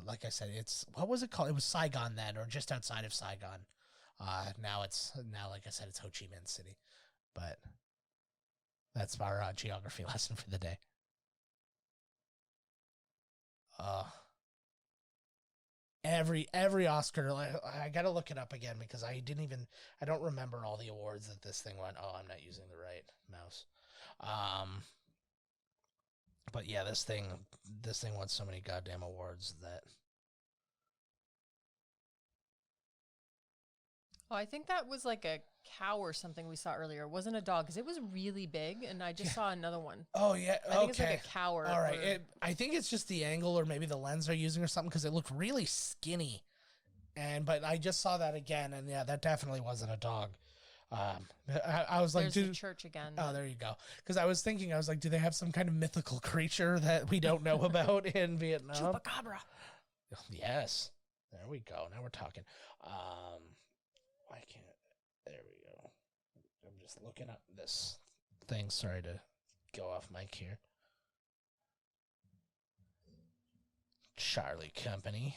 like I said, what was it called? It was Saigon then, or just outside of Saigon. Now, like I said, it's Ho Chi Minh City, but that's our geography lesson for the day. Every Oscar, I gotta look it up again because I don't remember all the awards that this thing won. Oh, I'm not using the right mouse. But yeah, this thing won so many goddamn awards that. Oh, I think that was like a cow or something we saw earlier. It wasn't a dog because it was really big, and I just saw another one. Oh, yeah. I think it's like a cow or... All right. I think it's just the angle or maybe the lens they're using or something because it looked really skinny. But I just saw that again, and yeah, that definitely wasn't a dog. I was like... There's the church again. Oh, there you go. Because I was thinking, do they have some kind of mythical creature that we don't know about in Vietnam? Chupacabra. Yes. There we go. Now we're talking. I can't. There we go. I'm just looking up this thing. Sorry to go off mic here. Charlie Company.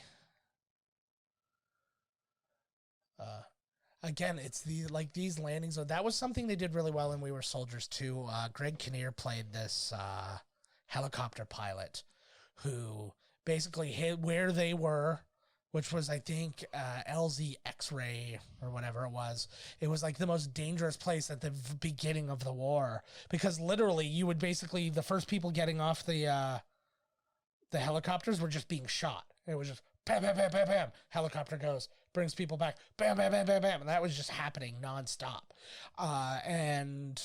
Again, it's these landings. That was something they did really well in We Were Soldiers too. Greg Kinnear played this helicopter pilot who basically hit where they were, which was, I think, LZ X-ray or whatever it was. It was like the most dangerous place at the beginning of the war because literally you would basically, the first people getting off the helicopters were just being shot. It was just bam, bam, bam, bam, bam. Helicopter goes, brings people back, bam, bam, bam, bam, bam. And that was just happening nonstop. And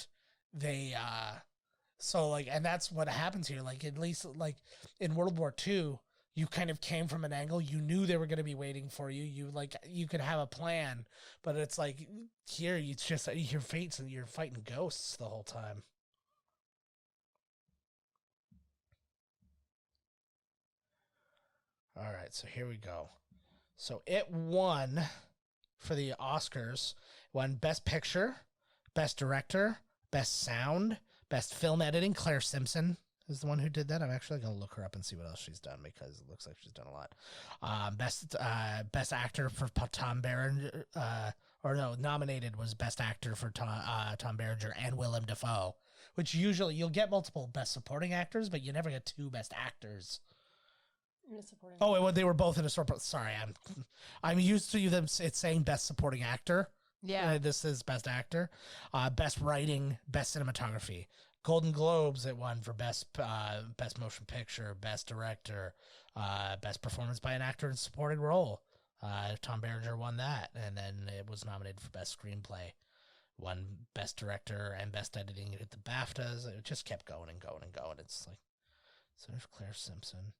they, and that's what happens here. Like, at least like in World War II, you kind of came from an angle. You knew they were going to be waiting for you. You could have a plan, but it's like here, it's just your fates and you're fighting ghosts the whole time. All right, so here we go. So it won for the Oscars. Won Best Picture, Best Director, Best Sound, Best Film Editing. Claire Simpson is the one who did that. I'm actually going to look her up and see what else she's done because it looks like she's done a lot. Best Actor for Tom Berenger, nominated was Best Actor for Tom Berenger and Willem Dafoe, which usually you'll get multiple Best Supporting Actors, but you never get two Best Actors. They were both in a support. Sorry, I'm used to them. It's saying Best Supporting Actor. Yeah, this is Best Actor, Best Writing, Best Cinematography. Golden Globes, it won for Best Motion Picture, Best Director, Best Performance by an Actor in Supporting Role. Tom Berenger won that, and then it was nominated for Best Screenplay. Won Best Director and Best Editing at the BAFTAs. It just kept going and going and going. It's like, so there's Claire Simpson.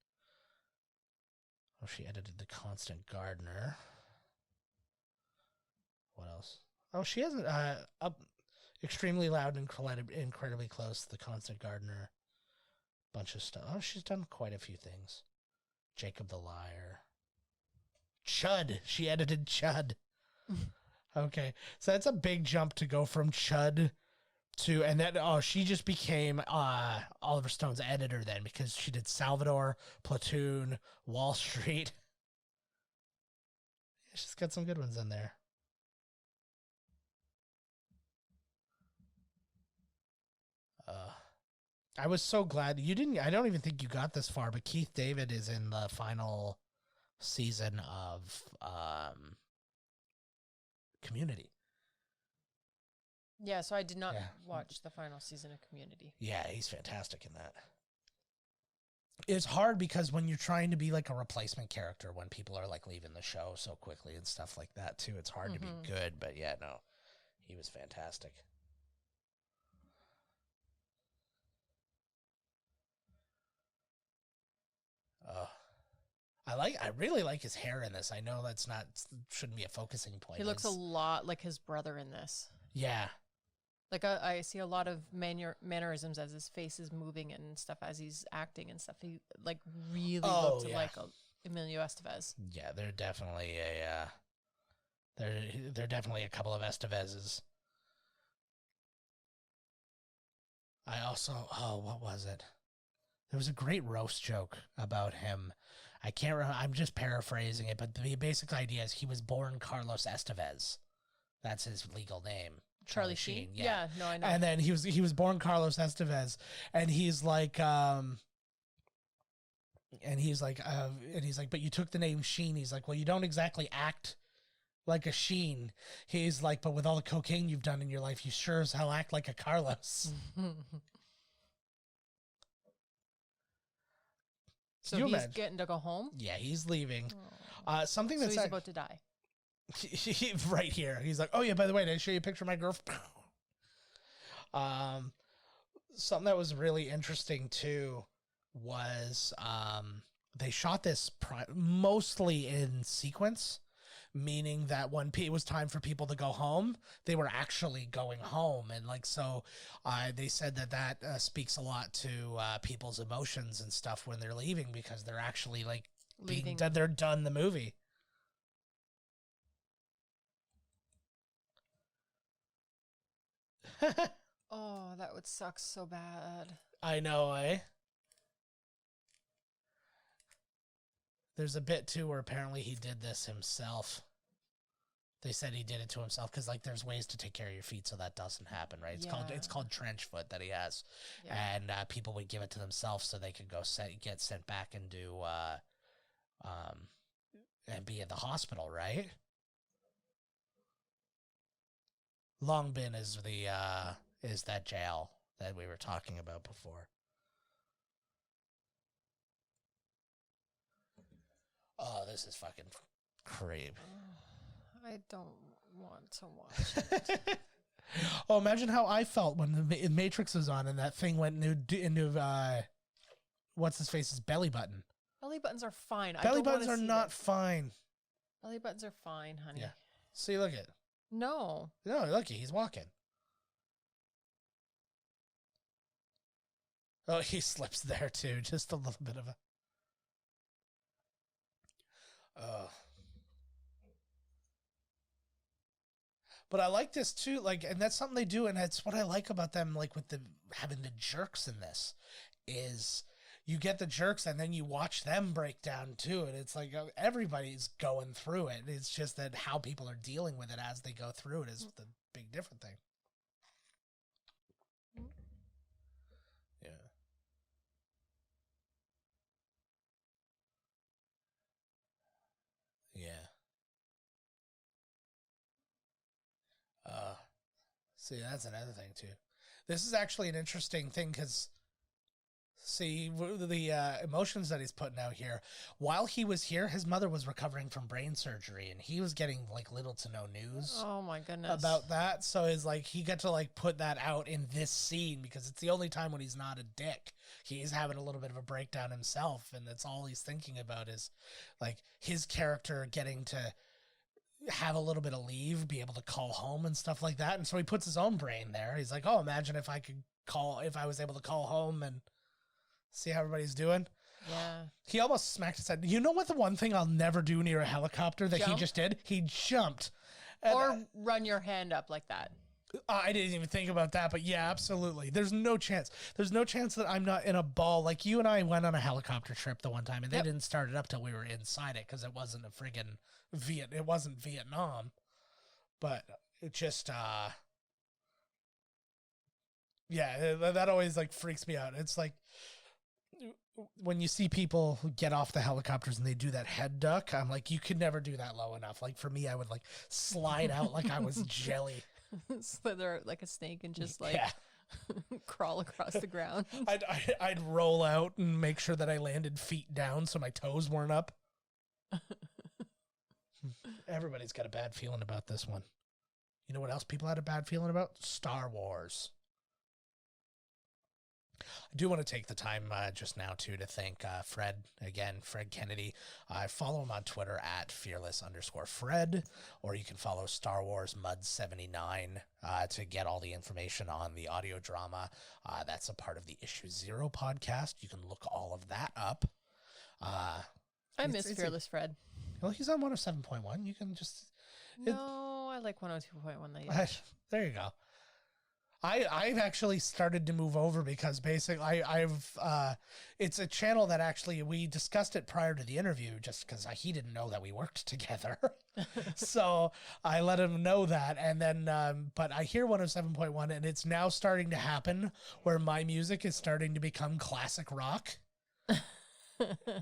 Oh, she edited The Constant Gardener. What else? Oh, she hasn't. Extremely Loud and Incredibly Close, The Constant Gardener. Bunch of stuff. Oh, she's done quite a few things. Jacob the Liar. Chud. She edited Chud. Okay. So that's a big jump to go from Chud to, and then, she just became Oliver Stone's editor then because she did Salvador, Platoon, Wall Street. She's got some good ones in there. I was so glad you didn't. I don't even think you got this far, but Keith David is in the final season of Community. Yeah, so I did not watch the final season of Community. Yeah, he's fantastic in that. It's hard because when you're trying to be like a replacement character, when people are like leaving the show so quickly and stuff like that too, it's hard to be good. But yeah, no, he was fantastic. I really like his hair in this. I know shouldn't be a focusing point. He looks a lot like his brother in this. Yeah. Like I see a lot of mannerisms as his face is moving and stuff as he's acting and stuff. He like really looks like Emilio Estevez. Yeah, they're definitely they're definitely a couple of Estevezes. what was it? There was a great roast joke about him. I can't remember. I'm just paraphrasing it, but the basic idea is he was born Carlos Estevez. That's his legal name. Charlie Sheen. Yeah, no, I know. And then he was born Carlos Estevez, and he's like, but you took the name Sheen. He's like, well, you don't exactly act like a Sheen. He's like, but with all the cocaine you've done in your life, you sure as hell act like a Carlos. So he's getting to go home? Yeah, he's leaving. Something so that's he's about to die. Right here. He's like, oh yeah, by the way, did I show you a picture of my girlfriend? Something that was really interesting too was they shot this mostly in sequence, meaning that when it was time for people to go home, they were actually going home. And like, so they said that speaks a lot to people's emotions and stuff when they're leaving, because they're actually like being done. They're done the movie. Oh, that would suck so bad. I know, eh? There's a bit too where apparently he did this himself. They said he did it to himself because like there's ways to take care of your feet so that doesn't happen, right? It's called trench foot that he has, and people would give it to themselves so they could go get sent back and do and be at the hospital, right? Long Bin is that jail that we were talking about before. Oh, this is fucking creep. I don't want to watch it. Oh, imagine how I felt when the Matrix was on and that thing went into what's his face's belly button. Belly buttons are fine. Belly buttons are not fine. Belly buttons are fine, honey. Yeah. See, look at. No, look, he's walking. Oh, he slips there too. Just a little bit of a. But I like this too, like, and that's something they do, and that's what I like about them, like with having the jerks in this, is you get the jerks and then you watch them break down too, and it's like everybody's going through it. It's just that how people are dealing with it as they go through it is the big different thing. Yeah. Yeah. See, that's another thing too. This is actually an interesting thing because, see, the emotions that he's putting out here. While he was here, his mother was recovering from brain surgery, and he was getting like little to no news. Oh my goodness, about that. So it's like he got to like put that out in this scene because it's the only time when he's not a dick. He's having a little bit of a breakdown himself, and that's all he's thinking about is like his character getting to have a little bit of leave, be able to call home and stuff like that. And so he puts his own brain there. He's like, oh, imagine if I was able to call home and see how everybody's doing. Yeah. He almost smacked his head. You know what? The one thing I'll never do near a helicopter that he just did? He jumped. Or run your hand up like that. I didn't even think about that, but yeah, absolutely. There's no chance. There's no chance that I'm not in a ball. Like you and I went on a helicopter trip the one time, and they didn't start it up till we were inside it because it wasn't a friggin' it wasn't Vietnam. But it just, yeah, that always like freaks me out. It's like when you see people who get off the helicopters and they do that head duck, I'm like, you could never do that low enough. Like for me, I would like slide out like I was jelly. Slither out like a snake and just like crawl across the ground. I'd roll out and make sure that I landed feet down so my toes weren't up. Everybody's got a bad feeling about this one. You know what else people had a bad feeling about? Star Wars. I do want to take the time just now, too, to thank Fred Kennedy. Follow him on Twitter at fearless_Fred, or you can follow Star Wars Mud79 to get all the information on the audio drama. That's a part of the Issue Zero podcast. You can look all of that up. I miss Fearless Fred. Well, he's on 107.1. You can just... No, I like 102.1. There you go. I've actually started to move over because basically it's a channel that actually we discussed it prior to the interview just because he didn't know that we worked together. So I let him know that. And then, but I hear 107.1 and it's now starting to happen where my music is starting to become classic rock.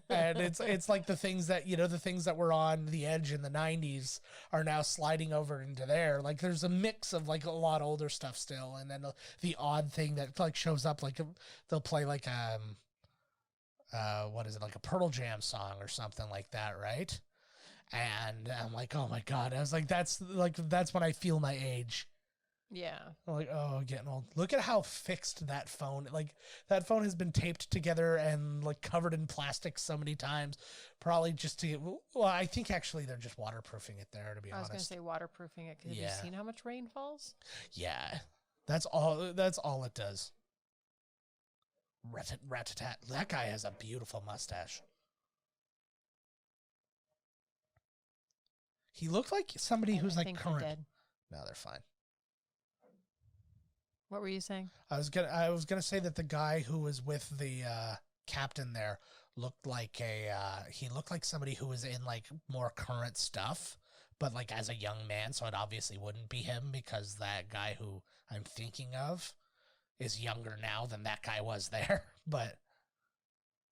And it's like the things that, the things that were on the edge in the 90s are now sliding over into there. Like there's a mix of like a lot older stuff still. And then the odd thing that like shows up, like they'll play like, what is it? Like a Pearl Jam song or something like that. Right. And I'm like, oh my God. I was like, that's when I feel my age. Yeah. I'm like, oh, getting old. Look at how fixed that phone, like that phone has been taped together and like covered in plastic so many times, probably just to, well, I think actually they're just waterproofing it there, to be honest. I was going to say waterproofing it because have you seen how much rain falls? Yeah. That's all it does. Rat-a-tat. That guy has a beautiful mustache. He looked like somebody who's like current. No, they're fine. What were you saying? I was gonna say that the guy who was with the captain there looked like he looked like somebody who was in like more current stuff, but like as a young man, so it obviously wouldn't be him because that guy who I'm thinking of is younger now than that guy was there. But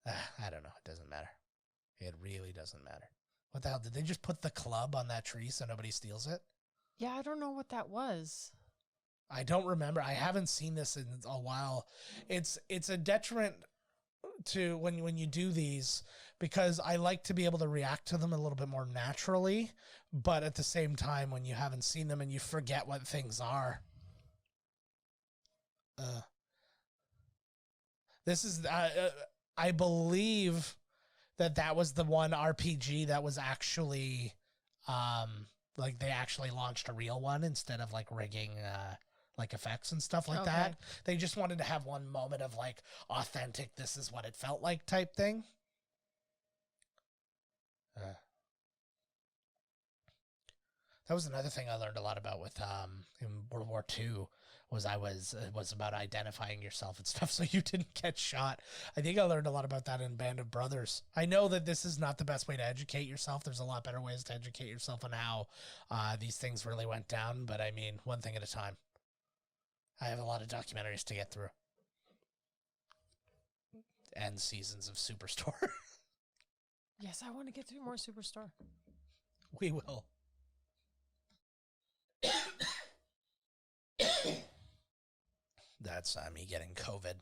I don't know. It doesn't matter. It really doesn't matter. What the hell? Did they just put the club on that tree so nobody steals it? Yeah, I don't know what that was. I don't remember. I haven't seen this in a while. It's a detriment to when you do these because I like to be able to react to them a little bit more naturally, but at the same time when you haven't seen them and you forget what things are. This is I believe that was the one RPG that was actually like they actually launched a real one instead of like rigging like effects and stuff like that. They just wanted to have one moment of like authentic, this is what it felt like type thing. That was another thing I learned a lot about with in World War II was about identifying yourself and stuff so you didn't get shot. I think I learned a lot about that in Band of Brothers. I know that this is not the best way to educate yourself. There's a lot better ways to educate yourself on how these things really went down, but I mean, one thing at a time. I have a lot of documentaries to get through. And seasons of Superstore. Yes, I want to get through more Superstore. We will. That's me getting COVID.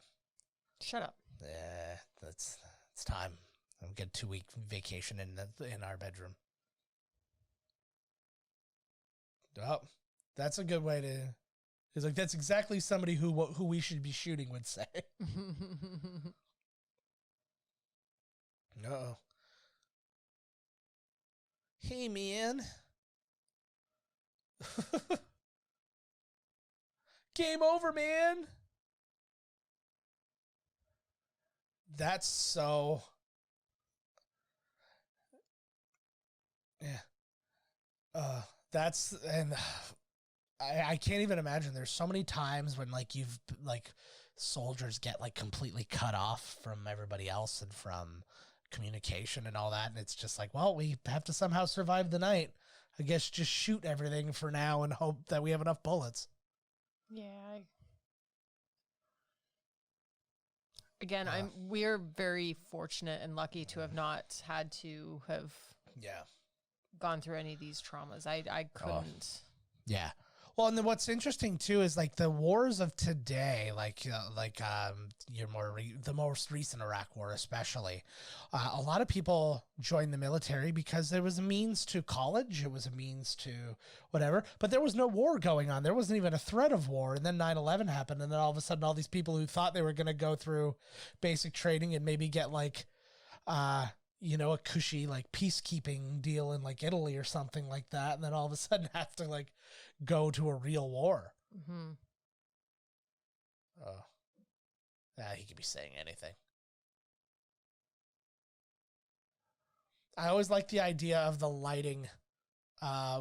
Shut up. Yeah, it's time. I'm getting a 2-week vacation in our bedroom. Oh, that's a good way to. He's like, that's exactly somebody who we should be shooting would say. Uh-oh. Hey, man. Game over, man. That's so... Yeah. That's... And... I can't even imagine. There's so many times when like you've like soldiers get like completely cut off from everybody else and from communication and all that. And it's just like, well, we have to somehow survive the night. I guess just shoot everything for now and hope that we have enough bullets. Yeah. Again, we're very fortunate and lucky to have not had to have gone through any of these traumas. I couldn't. Yeah. Well, and then what's interesting too is like the wars of today, the most recent Iraq war, especially. A lot of people joined the military because there was a means to college, it was a means to whatever, but there was no war going on. There wasn't even a threat of war. And then 9/11 happened, and then all of a sudden, all these people who thought they were going to go through basic training and maybe get like, a cushy like peacekeeping deal in like Italy or something like that, and then all of a sudden have to like go to a real war. Mm-hmm. Oh, he could be saying anything. I always like the idea of the lighting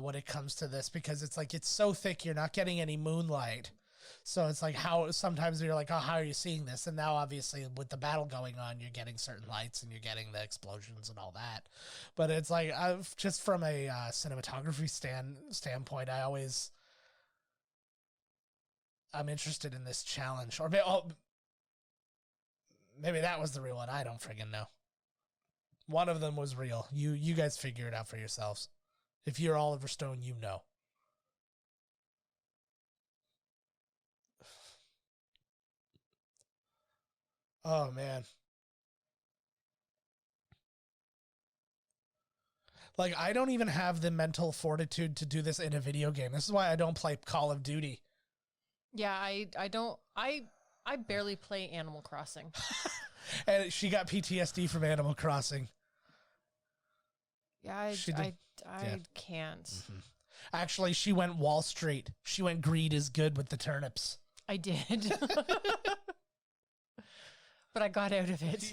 when it comes to this because it's like it's so thick you're not getting any moonlight, So it's like how sometimes you're like, oh, how are you seeing this? And now obviously with the battle going on, you're getting certain lights and you're getting the explosions and all that. But it's like, just from a cinematography standpoint, I'm interested in this challenge. Or maybe that was the real one. I don't friggin' know. One of them was real. You guys figure it out for yourselves. If you're Oliver Stone, you know. Oh, man. Like, I don't even have the mental fortitude to do this in a video game. This is why I don't play Call of Duty. Yeah, I barely play Animal Crossing. And she got PTSD from Animal Crossing. Yeah, I can't. Mm-hmm. Actually, she went Wall Street. She went greed is good with the turnips. I did. But I got out of it.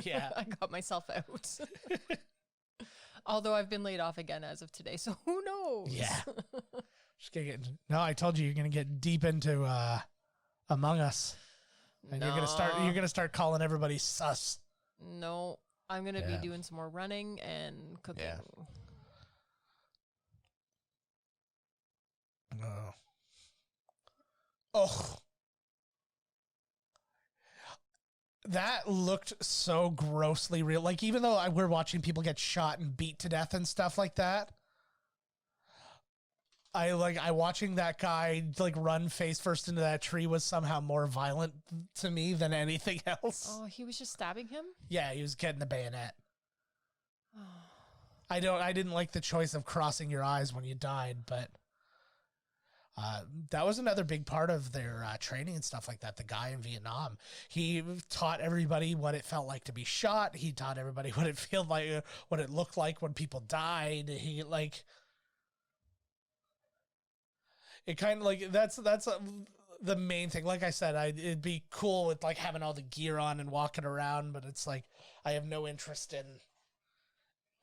Yeah. I got myself out. Although I've been laid off again as of today, so who knows? Yeah. Just gonna no, I told you you're gonna get deep into Among Us. And you're gonna start calling everybody sus. No. I'm gonna be doing some more running and cooking. Yeah. Oh. That looked so grossly real. Like, even though we're watching people get shot and beat to death and stuff like that, I watching that guy like run face first into that tree was somehow more violent to me than anything else. Oh, he was just stabbing him? Yeah, he was getting the bayonet. I didn't like the choice of crossing your eyes when you died, but that was another big part of their training and stuff like that. The guy in Vietnam, he taught everybody what it felt like to be shot. He taught everybody what it felt like, what it looked like when people died. He it kind of like that's the main thing. Like I said, it'd be cool with like having all the gear on and walking around, but it's like I have no interest in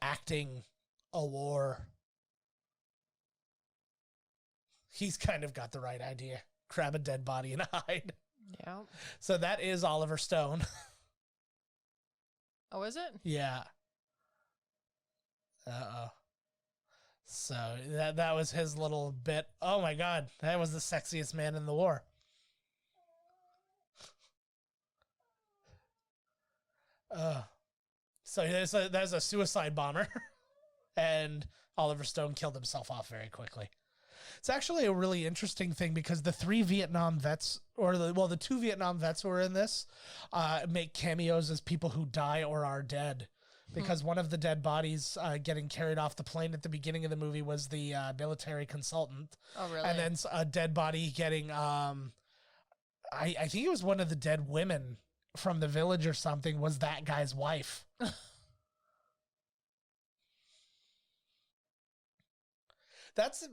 acting a war. He's kind of got the right idea. Grab a dead body and hide. Yeah. So that is Oliver Stone. Oh, is it? Yeah. Uh-oh. So that was his little bit. Oh my God, that was the sexiest man in the war. So there's a suicide bomber, and Oliver Stone killed himself off very quickly. It's actually a really interesting thing because the 3 Vietnam vets, the 2 Vietnam vets who are in this, make cameos as people who die or are dead. Because one of the dead bodies getting carried off the plane at the beginning of the movie was the military consultant. Oh, really? And then a dead body getting, I think it was one of the dead women from the village or something, was that guy's wife.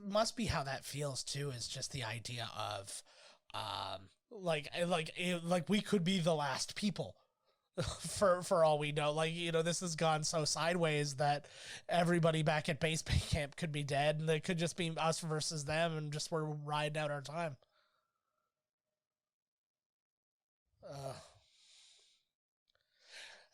Must be how that feels too, is just the idea of like we could be the last people for all we know. Like, this has gone so sideways that everybody back at base camp could be dead, and it could just be us versus them, and just we're riding out our time.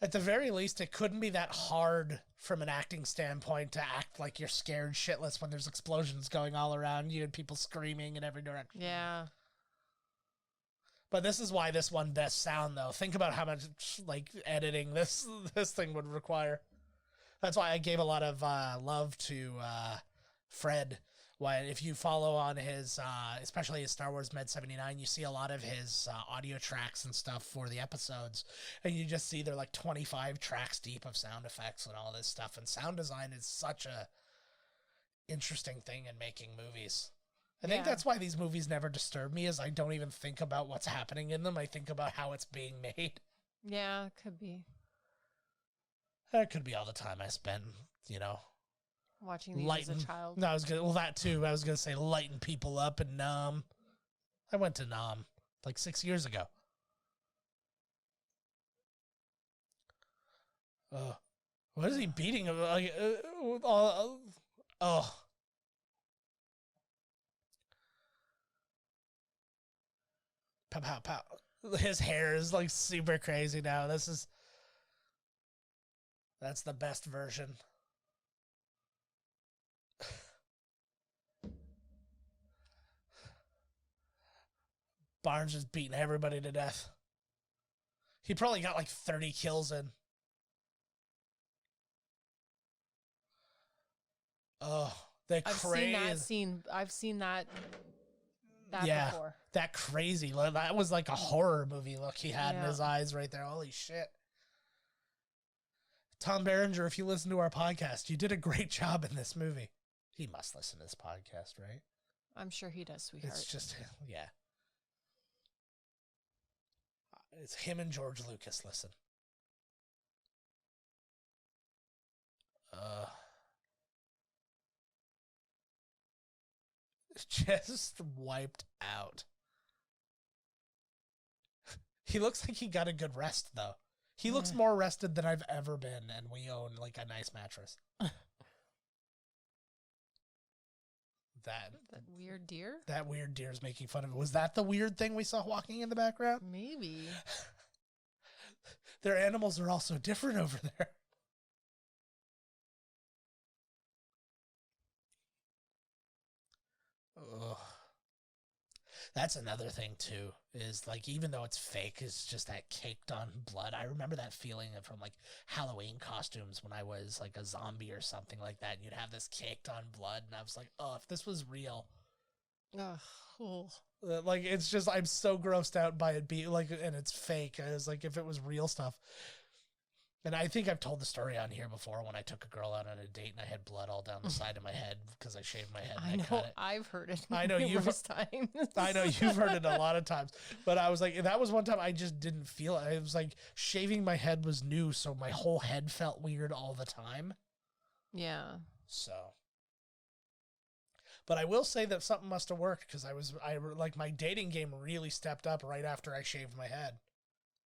At the very least, it couldn't be that hard from an acting standpoint to act like you're scared shitless when there's explosions going all around you and people screaming in every direction. Yeah. But this is why this won Best Sound, though. Think about how much editing this thing would require. That's why I gave a lot of love to Fred. If you follow on his, especially his Star Wars Med 79, you see a lot of his audio tracks and stuff for the episodes, and you just see they're like 25 tracks deep of sound effects and all this stuff. And sound design is such a interesting thing in making movies. I think that's why these movies never disturb me, is I don't even think about what's happening in them. I think about how it's being made. Yeah, it could be. It could be all the time I spend, watching these as a child. No, that too. I was gonna say lighten people up in Nam. I went to Nam like 6 years ago. What is he beating him? Pow, pow, pow. His hair is like super crazy now. That's the best version. Barnes is beating everybody to death. He probably got like 30 kills in. Oh, I've seen that scene. I've seen that before. That crazy. That was like a horror movie look he had in his eyes right there. Holy shit. Tom Berenger, if you listen to our podcast, you did a great job in this movie. He must listen to this podcast, right? I'm sure he does, sweetheart. It's just, yeah. It's him and George Lucas, listen. Just wiped out. He looks like he got a good rest, though. He looks more rested than I've ever been, and we own like a nice mattress. That weird deer? That weird deer is making fun of it. Was that the weird thing we saw walking in the background? Maybe. Their animals are also different over there. Ugh. That's another thing too, is like, even though it's fake, it's just that caked on blood. I remember that feeling from like Halloween costumes when I was like a zombie or something like that, and you'd have this caked on blood, and I was like, oh, if this was real. Like, it's just, I'm so grossed out by it being like, and it's fake. I was like, if it was real stuff. And I think I've told the story on here before when I took a girl out on a date and I had blood all down the side of my head because I shaved my head. I know, I've heard it. I know times. I know you've heard it a lot of times. But I was like, that was one time I just didn't feel it. It was like shaving my head was new, so my whole head felt weird all the time. Yeah. So. But I will say that something must have worked because like my dating game really stepped up right after I shaved my head.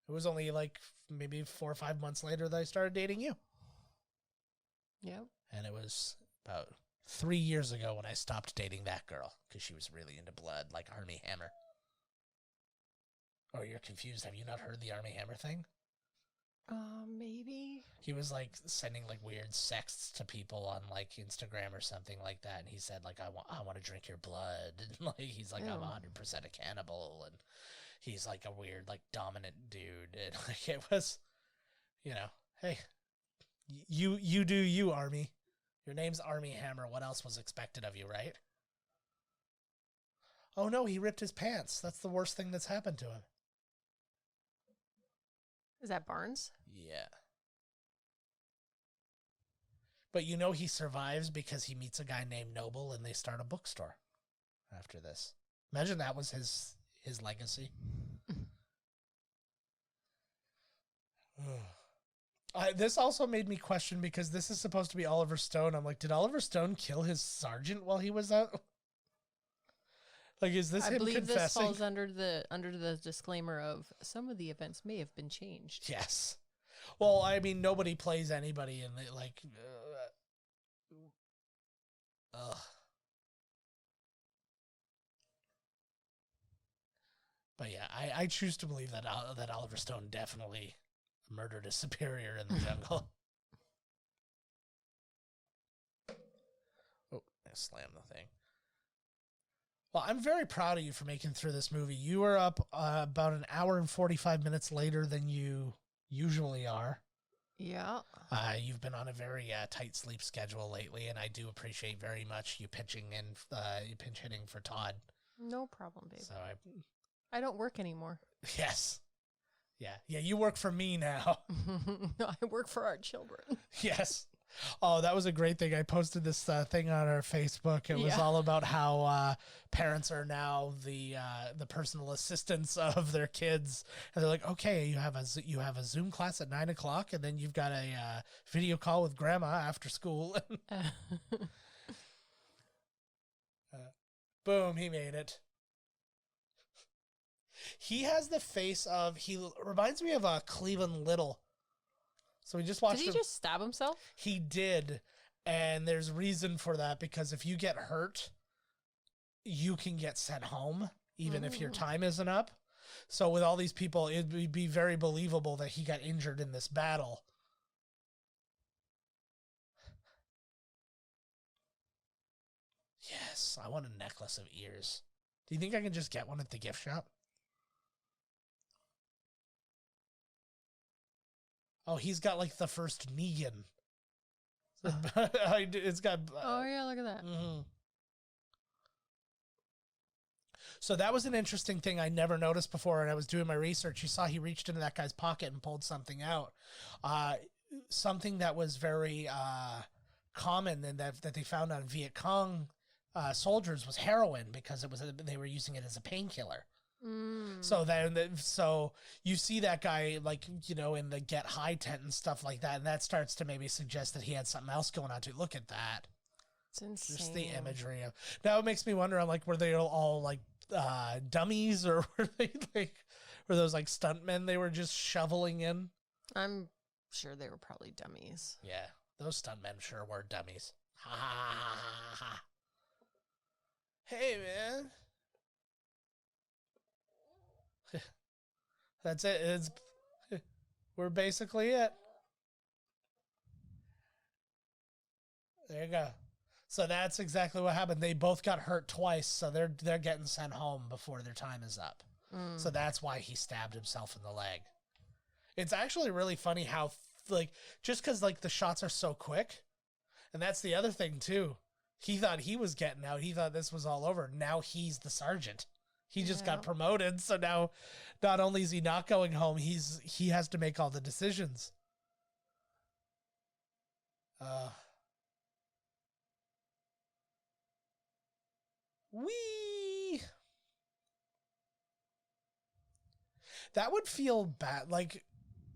It was only like maybe 4 or 5 months later that I started dating you. Yeah. And it was about 3 years ago when I stopped dating that girl because she was really into blood, like Armie Hammer. Oh, you're confused. Have you not heard the Armie Hammer thing? Maybe. He was like sending like weird sexts to people on like Instagram or something like that, and he said like, I want to drink your blood, and like he's like, I'm 100% a cannibal, and he's like a weird like dominant dude, and like it was, you know, hey, you do you, Armie. Your name's Armie Hammer. What else was expected of you, right? Oh no, he ripped his pants. That's the worst thing that's happened to him. Is that Barnes? Yeah. But you know he survives because he meets a guy named Noble and they start a bookstore after this. Imagine that was his legacy. This also made me question because this is supposed to be Oliver Stone. I'm like, did Oliver Stone kill his sergeant while he was out? Like, is this him confessing? I believe this falls under the disclaimer of some of the events may have been changed. Yes. Well, I mean, nobody plays anybody in the, like, But yeah, I choose to believe that Oliver Stone definitely murdered a superior in the jungle. Oh, I slammed the thing. Well, I'm very proud of you for making through this movie. You were up about an hour and 45 minutes later than you usually are. Yeah. You've been on a very tight sleep schedule lately, and I do appreciate very much you pinch hitting for Todd. No problem, baby. So I don't work anymore. Yes. Yeah, you work for me now. No, I work for our children. Yes. Oh, that was a great thing. I posted this thing on our Facebook. It was all about how parents are now the personal assistants of their kids, and they're like, okay, you have a Zoom class at 9 o'clock, and then you've got a video call with grandma after school. Boom, he made it. He has the face of, he reminds me of Cleveland Little. So we just watched. Did he just stab himself? He did, and there's reason for that because if you get hurt, you can get sent home even if your time isn't up. So with all these people, it would be very believable that he got injured in this battle. Yes, I want a necklace of ears. Do you think I can just get one at the gift shop? Oh, he's got like the first Negan. It's got... oh, yeah, look at that. Mm-hmm. So that was an interesting thing I never noticed before, and I was doing my research. You saw he reached into that guy's pocket and pulled something out. Something that was very common and that they found on Viet Cong soldiers was heroin, because they were using it as a painkiller. So you see that guy, like, you know, in the Get High tent and stuff like that, and that starts to maybe suggest that he had something else going on too. Look at that. It's insane. Just the imagery of... Now it makes me wonder, I'm like, were they all like dummies, or were they like, were those like stuntmen they were just shoveling in? I'm sure they were probably dummies. Yeah, those stuntmen sure were dummies. Ha ha ha ha ha. Hey, man. That's it. We're basically it. There you go. So that's exactly what happened. They both got hurt twice, so they're getting sent home before their time is up. So that's why he stabbed himself in the leg. It's actually really funny how, like, just because, like, the shots are so quick, and that's the other thing, too. He thought he was getting out. He thought this was all over. Now he's the sergeant. He just got promoted, so now not only is he not going home, he has to make all the decisions. Wee. That would feel bad. Like,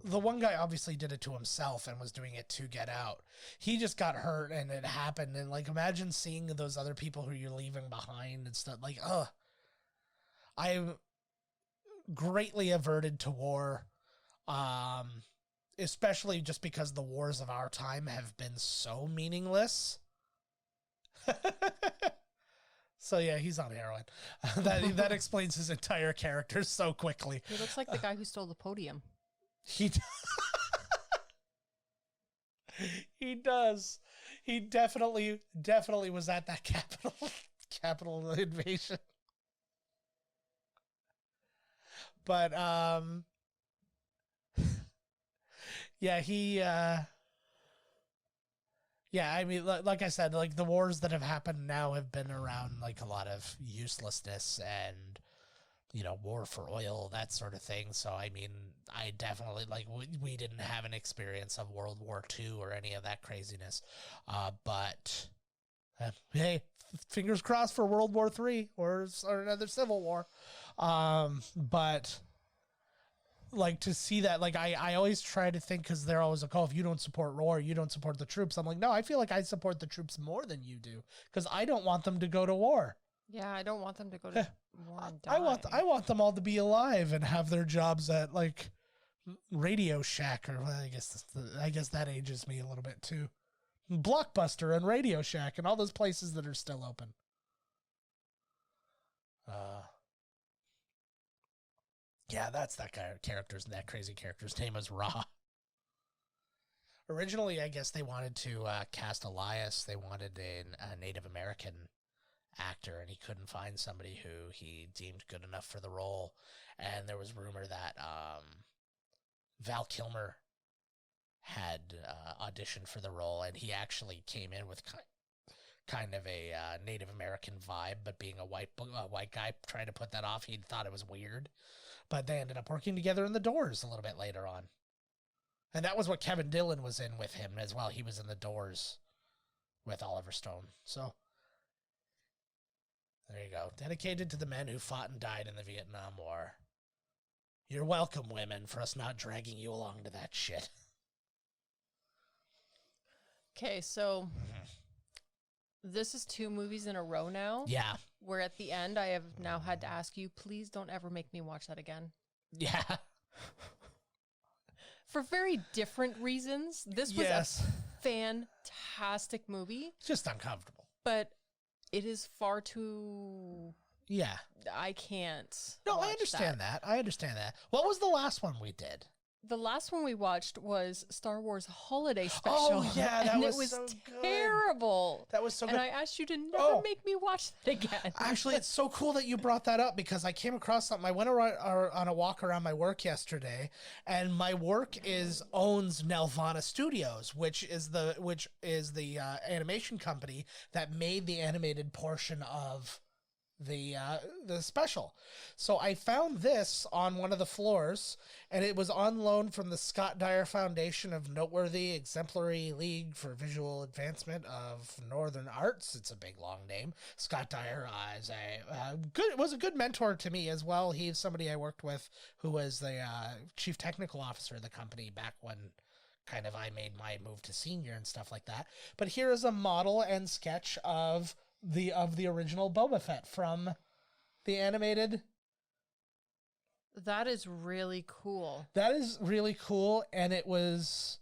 the one guy obviously did it to himself and was doing it to get out. He just got hurt and it happened. And, like, imagine seeing those other people who you're leaving behind and stuff. Like, I'm greatly averted to war, especially just because the wars of our time have been so meaningless. So yeah, he's on heroin. That explains his entire character so quickly. He looks like the guy who stole the podium. He does. He definitely was at that Capitol invasion. But yeah, yeah, I mean, like I said, like, the wars that have happened now have been around, like, a lot of uselessness and, you know, war for oil, that sort of thing. So, I mean, I definitely, like, we didn't have an experience of World War II or any of that craziness. But, hey, fingers crossed for World War III or another civil war. But... like, to see that, like, I always try to think, because they're always like, oh, if you don't support war, you don't support the troops. I'm like, no, I feel like I support the troops more than you do, because I don't want them to go to war. Yeah, I don't want them to go to war and die. I want them all to be alive and have their jobs at, like, Radio Shack, or I guess that ages me a little bit too. Blockbuster and Radio Shack and all those places that are still open. Yeah, that's that crazy character's name is Ra. Originally, I guess they wanted to cast Elias. They wanted a Native American actor, and he couldn't find somebody who he deemed good enough for the role. And there was rumor that Val Kilmer had auditioned for the role, and he actually came in with kind of a Native American vibe, but being a white guy trying to put that off, he thought it was weird. But they ended up working together in The Doors a little bit later on. And that was what Kevin Dillon was in with him as well. He was in The Doors with Oliver Stone. So, there you go. Dedicated to the men who fought and died in the Vietnam War. You're welcome, women, for us not dragging you along to that shit. Okay, so... this is 2 movies in a row now. Yeah. Where at the end, I have now had to ask you, please don't ever make me watch that again. Yeah. For very different reasons. This was a fantastic movie. Just uncomfortable. But it is far too Yeah. I can't. No, I understand that. I understand that. What was the last one we did? The last one we watched was Star Wars Holiday Special. Oh, yeah, that was it was so good. Terrible. That was so good. And I asked you to never make me watch that again. Actually, it's so cool that you brought that up because I came across something. I went on a walk around my work yesterday, and my work owns Nelvana Studios, which is the animation company that made the animated portion of the special. So I found this on one of the floors, and it was on loan from the Scott Dyer Foundation of Noteworthy Exemplary League for Visual Advancement of Northern Arts. It's a big long name. Scott Dyer was a good mentor to me as well. He's somebody I worked with who was the chief technical officer of the company back when kind of I made my move to senior and stuff like that. But here is a model and sketch of the original Boba Fett from the animated. That is really cool. That is really cool, and it was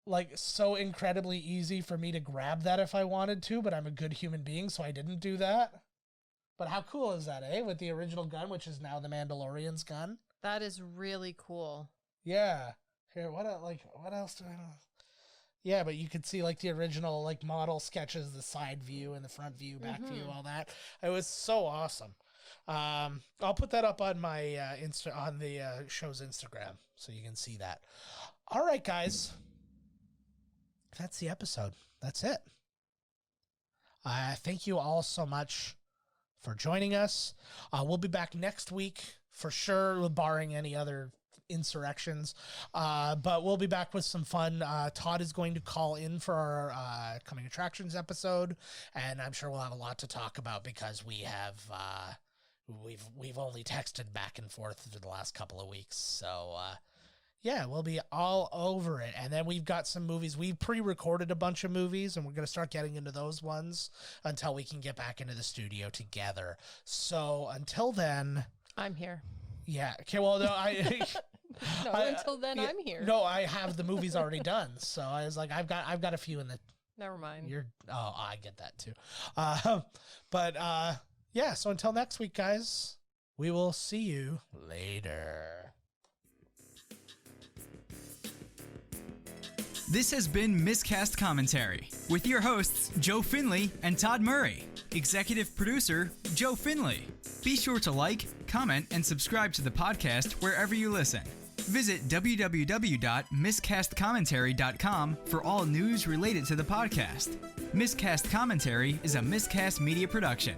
like so incredibly easy for me to grab that if I wanted to, but I'm a good human being, so I didn't do that. But how cool is that, eh? With the original gun, which is now the Mandalorian's gun. That is really cool. Yeah. Here, what else do I know? Yeah, but you could see like the original like model sketches, the side view and the front view, back view, all that. It was so awesome. I'll put that up on my on the show's Instagram so you can see that. All right, guys, that's the episode. That's it. Thank you all so much for joining us. We'll be back next week for sure, barring any other insurrections, but we'll be back with some fun. Todd is going to call in for our coming attractions episode, and I'm sure we'll have a lot to talk about because we have we've only texted back and forth for the last couple of weeks, so yeah, we'll be all over it. And then we've got some movies. We pre-recorded a bunch of movies, and we're going to start getting into those ones until we can get back into the studio together. So until then, I'm here. Yeah. Okay. Well, no, until then, I'm here. No, I have the movies already done. So I was like, I've got a few in the. Never mind. I get that too. But yeah. So until next week, guys, we will see you later. This has been Miscast Commentary with your hosts, Joe Finley and Todd Murray. Executive producer, Joe Finley. Be sure to like, comment, and subscribe to the podcast wherever you listen. Visit www.miscastcommentary.com for all news related to the podcast. Miscast Commentary is a Miscast Media production.